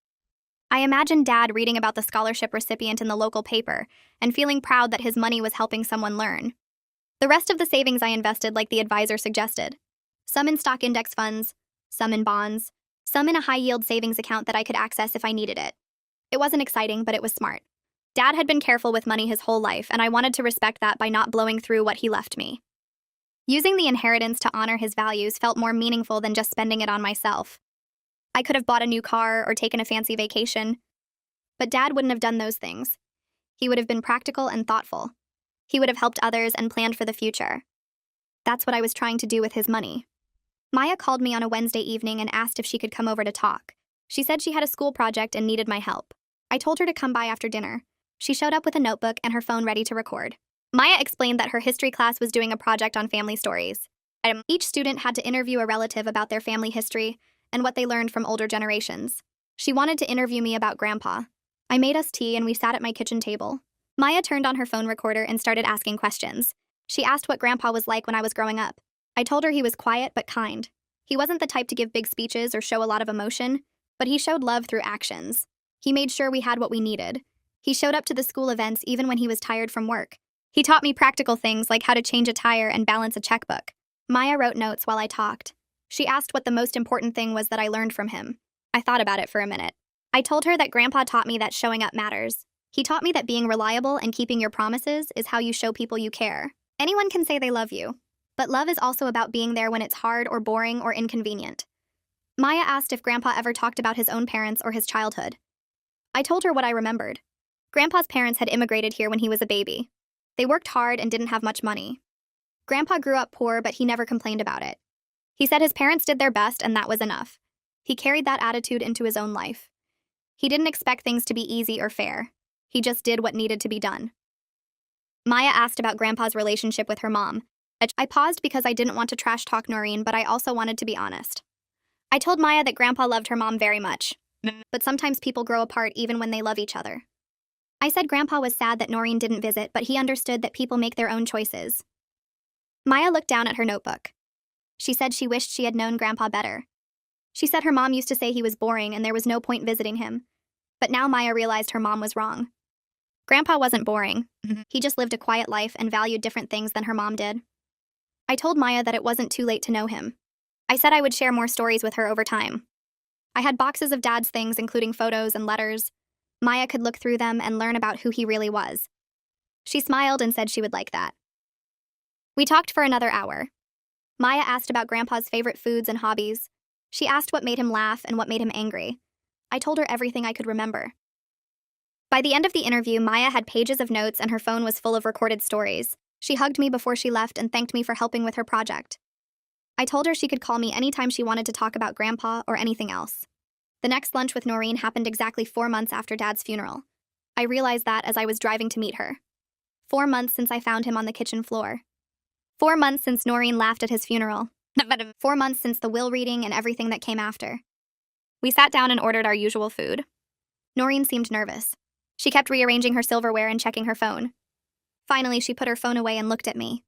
I imagined Dad reading about the scholarship recipient in the local paper and feeling proud that his money was helping someone learn. The rest of the savings I invested like the advisor suggested. Some in stock index funds, some in bonds, some in a high-yield savings account that I could access if I needed it. It wasn't exciting, but it was smart. Dad had been careful with money his whole life, and I wanted to respect that by not blowing through what he left me. Using the inheritance to honor his values felt more meaningful than just spending it on myself. I could have bought a new car or taken a fancy vacation, but Dad wouldn't have done those things. He would have been practical and thoughtful. He would have helped others and planned for the future. That's what I was trying to do with his money. Maya called me on a Wednesday evening and asked if she could come over to talk. She said she had a school project and needed my help. I told her to come by after dinner. She showed up with a notebook and her phone ready to record. Maya explained that her history class was doing a project on family stories. Each student had to interview a relative about their family history and what they learned from older generations. She wanted to interview me about Grandpa. I made us tea and we sat at my kitchen table. Maya turned on her phone recorder and started asking questions. She asked what Grandpa was like when I was growing up. I told her he was quiet but kind. He wasn't the type to give big speeches or show a lot of emotion, but he showed love through actions. He made sure we had what we needed. He showed up to the school events even when he was tired from work. He taught me practical things like how to change a tire and balance a checkbook. Maya wrote notes while I talked. She asked what the most important thing was that I learned from him. I thought about it for a minute. I told her that Grandpa taught me that showing up matters. He taught me that being reliable and keeping your promises is how you show people you care. Anyone can say they love you, but love is also about being there when it's hard or boring or inconvenient. Maya asked if Grandpa ever talked about his own parents or his childhood. I told her what I remembered. Grandpa's parents had immigrated here when he was a baby. They worked hard and didn't have much money. Grandpa grew up poor, but he never complained about it. He said his parents did their best and that was enough. He carried that attitude into his own life. He didn't expect things to be easy or fair. He just did what needed to be done. Maya asked about Grandpa's relationship with her mom. I paused because I didn't want to trash talk Noreen, but I also wanted to be honest. I told Maya that Grandpa loved her mom very much, but sometimes people grow apart even when they love each other. I said Grandpa was sad that Noreen didn't visit, but he understood that people make their own choices. Maya looked down at her notebook. She said she wished she had known Grandpa better. She said her mom used to say he was boring and there was no point visiting him. But now Maya realized her mom was wrong. Grandpa wasn't boring. He just lived a quiet life and valued different things than her mom did. I told Maya that it wasn't too late to know him. I said I would share more stories with her over time. I had boxes of Dad's things, including photos and letters. Maya could look through them and learn about who he really was. She smiled and said she would like that. We talked for another hour. Maya asked about Grandpa's favorite foods and hobbies. She asked what made him laugh and what made him angry. I told her everything I could remember. By the end of the interview, Maya had pages of notes and her phone was full of recorded stories. She hugged me before she left and thanked me for helping with her project. I told her she could call me anytime she wanted to talk about Grandpa or anything else. The next lunch with Noreen happened exactly 4 months after Dad's funeral. I realized that as I was driving to meet her. 4 months since I found him on the kitchen floor. 4 months since Noreen laughed at his funeral. 4 months since the will reading and everything that came after. We sat down and ordered our usual food. Noreen seemed nervous. She kept rearranging her silverware and checking her phone. Finally, she put her phone away and looked at me.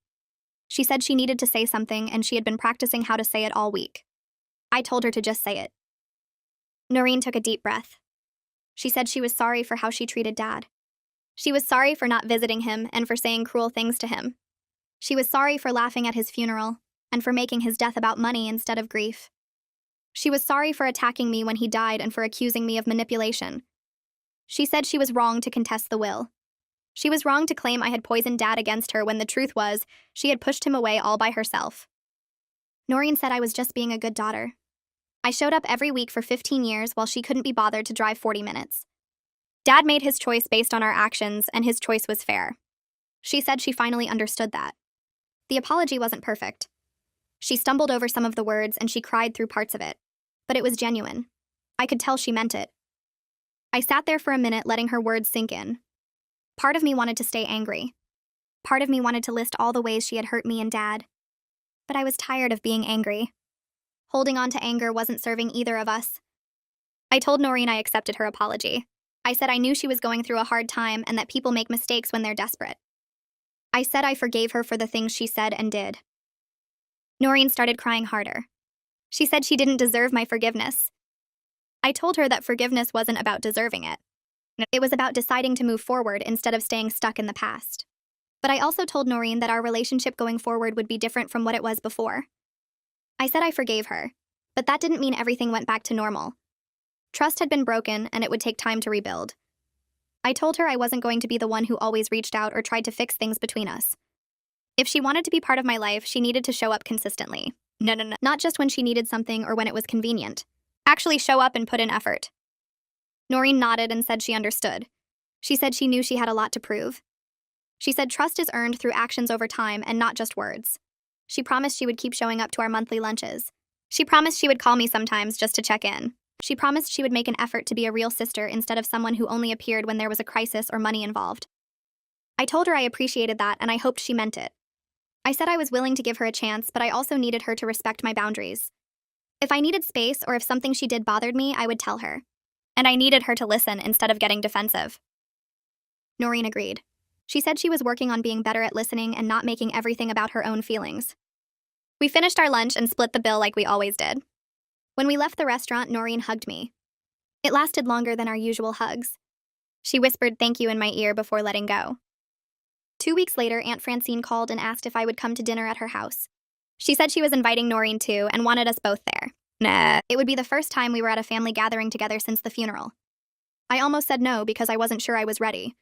She said she needed to say something and she had been practicing how to say it all week. I told her to just say it. Noreen took a deep breath. She said she was sorry for how she treated Dad. She was sorry for not visiting him and for saying cruel things to him. She was sorry for laughing at his funeral and for making his death about money instead of grief. She was sorry for attacking me when he died and for accusing me of manipulation. She said she was wrong to contest the will. She was wrong to claim I had poisoned Dad against her when the truth was she had pushed him away all by herself. Noreen said I was just being a good daughter. I showed up every week for 15 years while she couldn't be bothered to drive 40 minutes. Dad made his choice based on our actions, and his choice was fair. She said she finally understood that. The apology wasn't perfect. She stumbled over some of the words and she cried through parts of it. But it was genuine. I could tell she meant it. I sat there for a minute letting her words sink in. Part of me wanted to stay angry. Part of me wanted to list all the ways she had hurt me and Dad. But I was tired of being angry. Holding on to anger wasn't serving either of us. I told Noreen I accepted her apology. I said I knew she was going through a hard time and that people make mistakes when they're desperate. I said I forgave her for the things she said and did. Noreen started crying harder. She said she didn't deserve my forgiveness. I told her that forgiveness wasn't about deserving it. It was about deciding to move forward instead of staying stuck in the past. But I also told Noreen that our relationship going forward would be different from what it was before. I said I forgave her, but that didn't mean everything went back to normal. Trust had been broken, and it would take time to rebuild. I told her I wasn't going to be the one who always reached out or tried to fix things between us. If she wanted to be part of my life, she needed to show up consistently. No. Not just when she needed something or when it was convenient. Actually show up and put in effort. Noreen nodded and said she understood. She said she knew she had a lot to prove. She said trust is earned through actions over time and not just words. She promised she would keep showing up to our monthly lunches. She promised she would call me sometimes just to check in. She promised she would make an effort to be a real sister instead of someone who only appeared when there was a crisis or money involved. I told her I appreciated that and I hoped she meant it. I said I was willing to give her a chance, but I also needed her to respect my boundaries. If I needed space or if something she did bothered me, I would tell her. And I needed her to listen instead of getting defensive. Noreen agreed. She said she was working on being better at listening and not making everything about her own feelings. We finished our lunch and split the bill like we always did. When we left the restaurant, Noreen hugged me. It lasted longer than our usual hugs. She whispered thank you in my ear before letting go. 2 weeks later, Aunt Francine called and asked if I would come to dinner at her house. She said she was inviting Noreen too and wanted us both there. Nah. It would be the first time we were at a family gathering together since the funeral. I almost said no because I wasn't sure I was ready.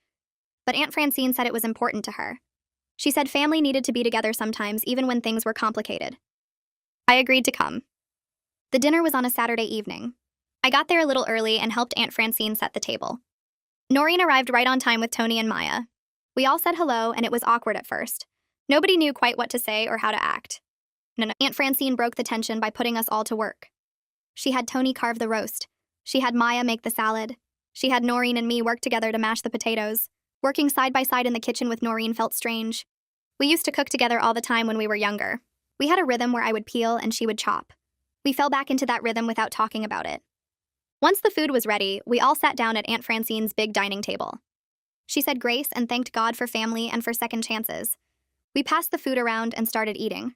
But Aunt Francine said it was important to her. She said family needed to be together sometimes, even when things were complicated. I agreed to come. The dinner was on a Saturday evening. I got there a little early and helped Aunt Francine set the table. Noreen arrived right on time with Tony and Maya. We all said hello, and it was awkward at first. Nobody knew quite what to say or how to act. No. Aunt Francine broke the tension by putting us all to work. She had Tony carve the roast. She had Maya make the salad. She had Noreen and me work together to mash the potatoes. Working side by side in the kitchen with Noreen felt strange. We used to cook together all the time when we were younger. We had a rhythm where I would peel and she would chop. We fell back into that rhythm without talking about it. Once the food was ready, we all sat down at Aunt Francine's big dining table. She said grace and thanked God for family and for second chances. We passed the food around and started eating.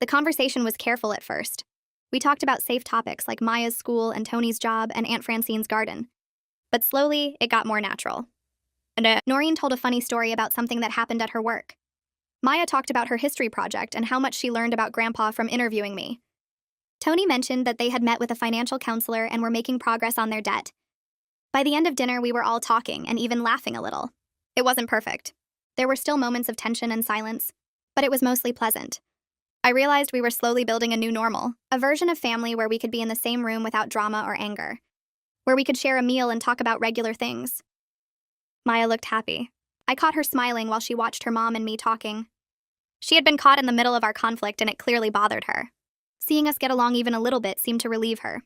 The conversation was careful at first. We talked about safe topics like Maya's school and Tony's job and Aunt Francine's garden. But slowly, it got more natural. Noreen told a funny story about something that happened at her work. Maya talked about her history project and how much she learned about Grandpa from interviewing me. Tony mentioned that they had met with a financial counselor and were making progress on their debt. By the end of dinner, we were all talking and even laughing a little. It wasn't perfect. There were still moments of tension and silence, but it was mostly pleasant. I realized we were slowly building a new normal, a version of family where we could be in the same room without drama or anger, where we could share a meal and talk about regular things. Maya looked happy. I caught her smiling while she watched her mom and me talking. She had been caught in the middle of our conflict and it clearly bothered her. Seeing us get along even a little bit seemed to relieve her.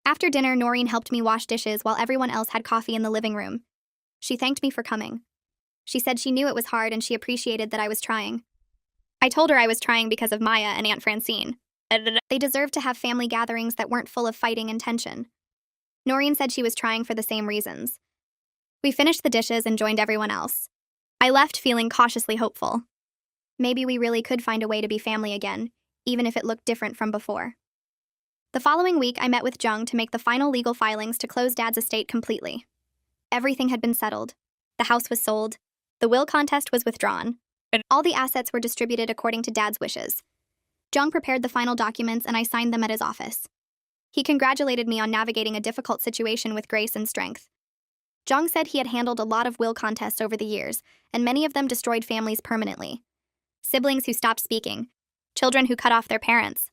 After dinner, Noreen helped me wash dishes while everyone else had coffee in the living room. She thanked me for coming. She said she knew it was hard and she appreciated that I was trying. I told her I was trying because of Maya and Aunt Francine. They deserved to have family gatherings that weren't full of fighting and tension. Noreen said she was trying for the same reasons. We finished the dishes and joined everyone else. I left feeling cautiously hopeful. Maybe we really could find a way to be family again, even if it looked different from before. The following week, I met with Jung to make the final legal filings to close Dad's estate completely. Everything had been settled. The house was sold. The will contest was withdrawn. All the assets were distributed according to Dad's wishes. Jung prepared the final documents and I signed them at his office. He congratulated me on navigating a difficult situation with grace and strength. Jung said he had handled a lot of will contests over the years, and many of them destroyed families permanently. Siblings who stopped speaking, children who cut off their parents,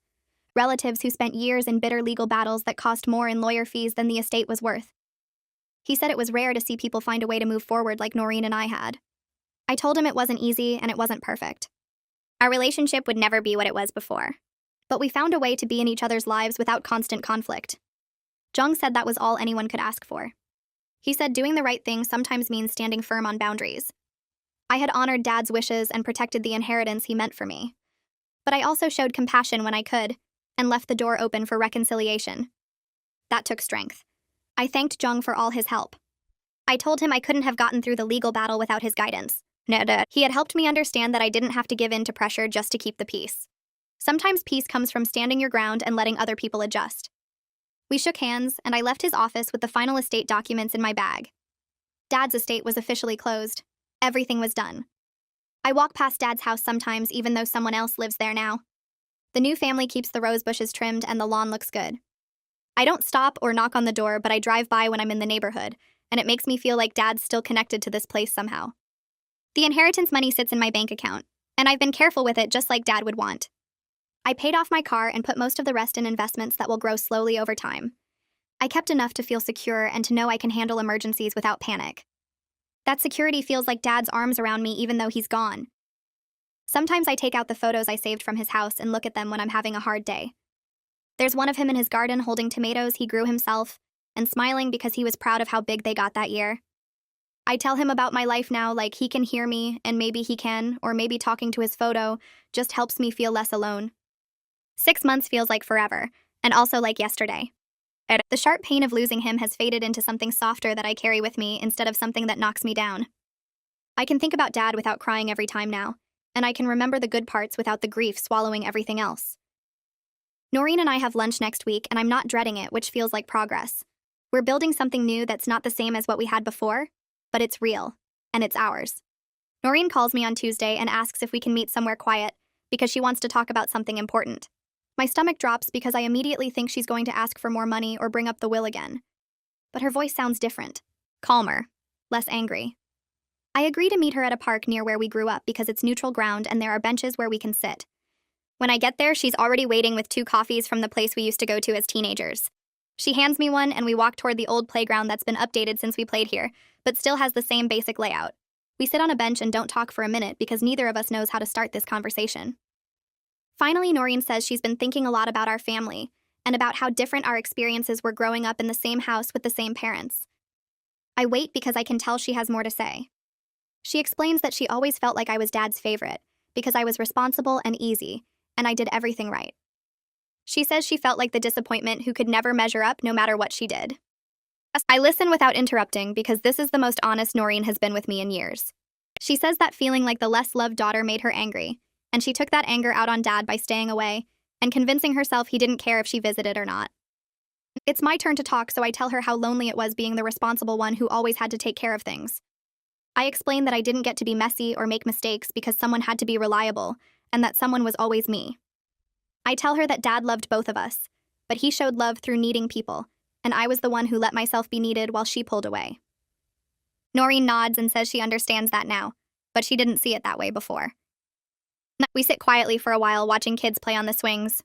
relatives who spent years in bitter legal battles that cost more in lawyer fees than the estate was worth. He said it was rare to see people find a way to move forward like Noreen and I had. I told him it wasn't easy and it wasn't perfect. Our relationship would never be what it was before. But we found a way to be in each other's lives without constant conflict. Jung said that was all anyone could ask for. He said doing the right thing sometimes means standing firm on boundaries. I had honored Dad's wishes and protected the inheritance he meant for me. But I also showed compassion when I could, and left the door open for reconciliation. That took strength. I thanked Jung for all his help. I told him I couldn't have gotten through the legal battle without his guidance. He had helped me understand that I didn't have to give in to pressure just to keep the peace. Sometimes peace comes from standing your ground and letting other people adjust. We shook hands, and I left his office with the final estate documents in my bag. Dad's estate was officially closed. Everything was done. I walk past Dad's house sometimes, even though someone else lives there now. The new family keeps the rose bushes trimmed and the lawn looks good. I don't stop or knock on the door, but I drive by when I'm in the neighborhood, and it makes me feel like Dad's still connected to this place somehow. The inheritance money sits in my bank account, and I've been careful with it just like Dad would want. I paid off my car and put most of the rest in investments that will grow slowly over time. I kept enough to feel secure and to know I can handle emergencies without panic. That security feels like Dad's arms around me even though he's gone. Sometimes I take out the photos I saved from his house and look at them when I'm having a hard day. There's one of him in his garden holding tomatoes he grew himself and smiling because he was proud of how big they got that year. I tell him about my life now, like he can hear me, and maybe he can, or maybe talking to his photo just helps me feel less alone. 6 months feels like forever, and also like yesterday. The sharp pain of losing him has faded into something softer that I carry with me instead of something that knocks me down. I can think about Dad without crying every time now, and I can remember the good parts without the grief swallowing everything else. Noreen and I have lunch next week, and I'm not dreading it, which feels like progress. We're building something new that's not the same as what we had before, but it's real, and it's ours. Noreen calls me on Tuesday and asks if we can meet somewhere quiet because she wants to talk about something important. My stomach drops because I immediately think she's going to ask for more money or bring up the will again. But her voice sounds different, calmer, less angry. I agree to meet her at a park near where we grew up because it's neutral ground and there are benches where we can sit. When I get there, she's already waiting with 2 coffees from the place we used to go to as teenagers. She hands me one and we walk toward the old playground that's been updated since we played here, but still has the same basic layout. We sit on a bench and don't talk for a minute because neither of us knows how to start this conversation. Finally, Noreen says she's been thinking a lot about our family and about how different our experiences were growing up in the same house with the same parents. I wait because I can tell she has more to say. She explains that she always felt like I was Dad's favorite because I was responsible and easy, and I did everything right. She says she felt like the disappointment who could never measure up no matter what she did. I listen without interrupting because this is the most honest Noreen has been with me in years. She says that feeling like the less loved daughter made her angry, and she took that anger out on Dad by staying away and convincing herself he didn't care if she visited or not. It's my turn to talk, so I tell her how lonely it was being the responsible one who always had to take care of things. I explain that I didn't get to be messy or make mistakes because someone had to be reliable, and that someone was always me. I tell her that Dad loved both of us, but he showed love through needing people, and I was the one who let myself be needed while she pulled away. Noreen nods and says she understands that now, but she didn't see it that way before. We sit quietly for a while watching kids play on the swings.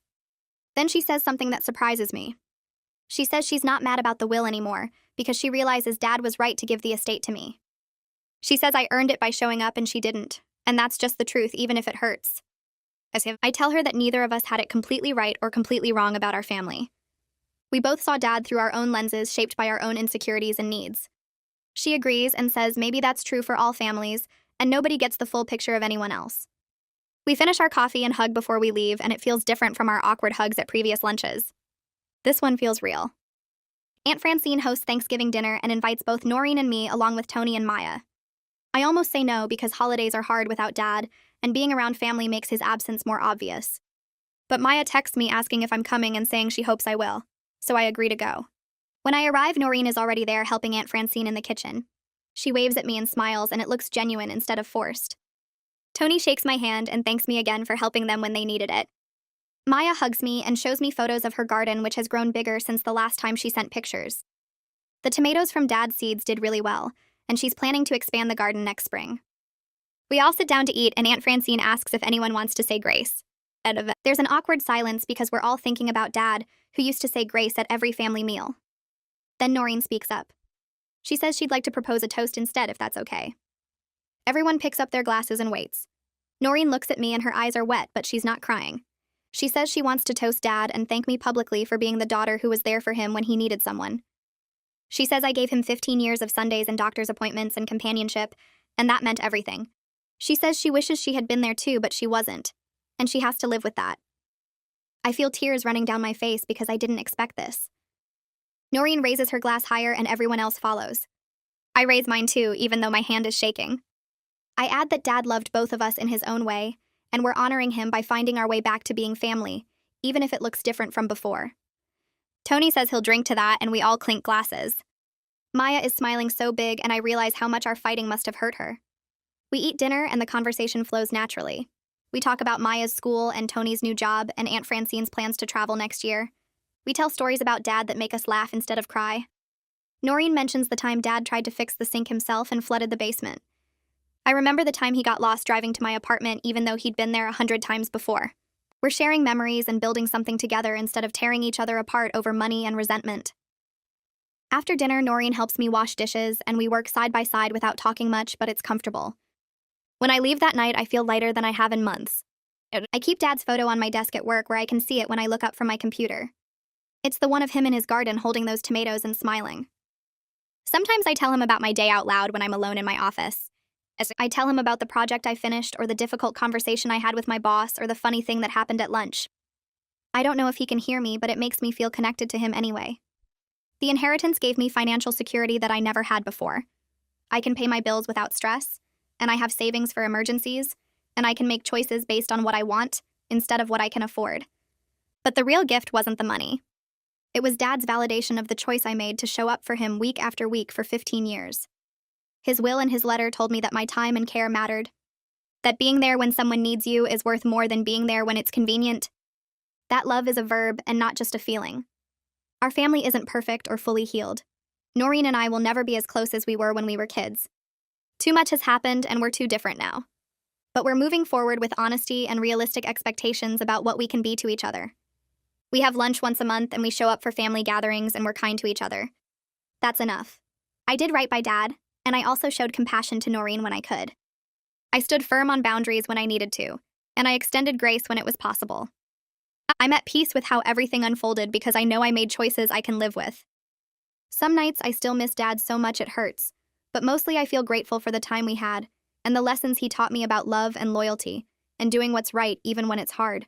Then she says something that surprises me. She says she's not mad about the will anymore because she realizes Dad was right to give the estate to me. She says I earned it by showing up and she didn't, and that's just the truth even if it hurts. I tell her that neither of us had it completely right or completely wrong about our family. We both saw Dad through our own lenses shaped by our own insecurities and needs. She agrees and says maybe that's true for all families, and nobody gets the full picture of anyone else. We finish our coffee and hug before we leave, and it feels different from our awkward hugs at previous lunches. This one feels real. Aunt Francine hosts Thanksgiving dinner and invites both Noreen and me along with Tony and Maya. I almost say no because holidays are hard without Dad, and being around family makes his absence more obvious. But Maya texts me asking if I'm coming and saying she hopes I will, so I agree to go. When I arrive, Noreen is already there helping Aunt Francine in the kitchen. She waves at me and smiles, and it looks genuine instead of forced. Tony shakes my hand and thanks me again for helping them when they needed it. Maya hugs me and shows me photos of her garden, which has grown bigger since the last time she sent pictures. The tomatoes from Dad's seeds did really well, and she's planning to expand the garden next spring. We all sit down to eat, and Aunt Francine asks if anyone wants to say grace. There's an awkward silence because we're all thinking about Dad, who used to say grace at every family meal. Then Noreen speaks up. She says she'd like to propose a toast instead, if that's okay. Everyone picks up their glasses and waits. Noreen looks at me and her eyes are wet, but she's not crying. She says she wants to toast Dad and thank me publicly for being the daughter who was there for him when he needed someone. She says I gave him 15 years of Sundays and doctor's appointments and companionship, and that meant everything. She says she wishes she had been there too, but she wasn't, and she has to live with that. I feel tears running down my face because I didn't expect this. Noreen raises her glass higher and everyone else follows. I raise mine too, even though my hand is shaking. I add that Dad loved both of us in his own way, and we're honoring him by finding our way back to being family, even if it looks different from before. Tony says he'll drink to that, and we all clink glasses. Maya is smiling so big, and I realize how much our fighting must have hurt her. We eat dinner and the conversation flows naturally. We talk about Maya's school and Tony's new job and Aunt Francine's plans to travel next year. We tell stories about Dad that make us laugh instead of cry. Noreen mentions the time Dad tried to fix the sink himself and flooded the basement. I remember the time he got lost driving to my apartment even though he'd been there 100 times before. We're sharing memories and building something together instead of tearing each other apart over money and resentment. After dinner, Noreen helps me wash dishes and we work side by side without talking much, but it's comfortable. When I leave that night, I feel lighter than I have in months. I keep Dad's photo on my desk at work where I can see it when I look up from my computer. It's the one of him in his garden holding those tomatoes and smiling. Sometimes I tell him about my day out loud when I'm alone in my office. As I tell him about the project I finished or the difficult conversation I had with my boss or the funny thing that happened at lunch. I don't know if he can hear me, but it makes me feel connected to him anyway. The inheritance gave me financial security that I never had before. I can pay my bills without stress, and I have savings for emergencies, and I can make choices based on what I want instead of what I can afford. But the real gift wasn't the money. It was Dad's validation of the choice I made to show up for him week after week for 15 years. His will and his letter told me that my time and care mattered. That being there when someone needs you is worth more than being there when it's convenient. That love is a verb and not just a feeling. Our family isn't perfect or fully healed. Noreen and I will never be as close as we were when we were kids. Too much has happened and we're too different now. But we're moving forward with honesty and realistic expectations about what we can be to each other. We have lunch once a month and we show up for family gatherings and we're kind to each other. That's enough. I did right by Dad, and I also showed compassion to Noreen when I could. I stood firm on boundaries when I needed to, and I extended grace when it was possible. I'm at peace with how everything unfolded because I know I made choices I can live with. Some nights I still miss Dad so much it hurts, but mostly I feel grateful for the time we had and the lessons he taught me about love and loyalty and doing what's right even when it's hard.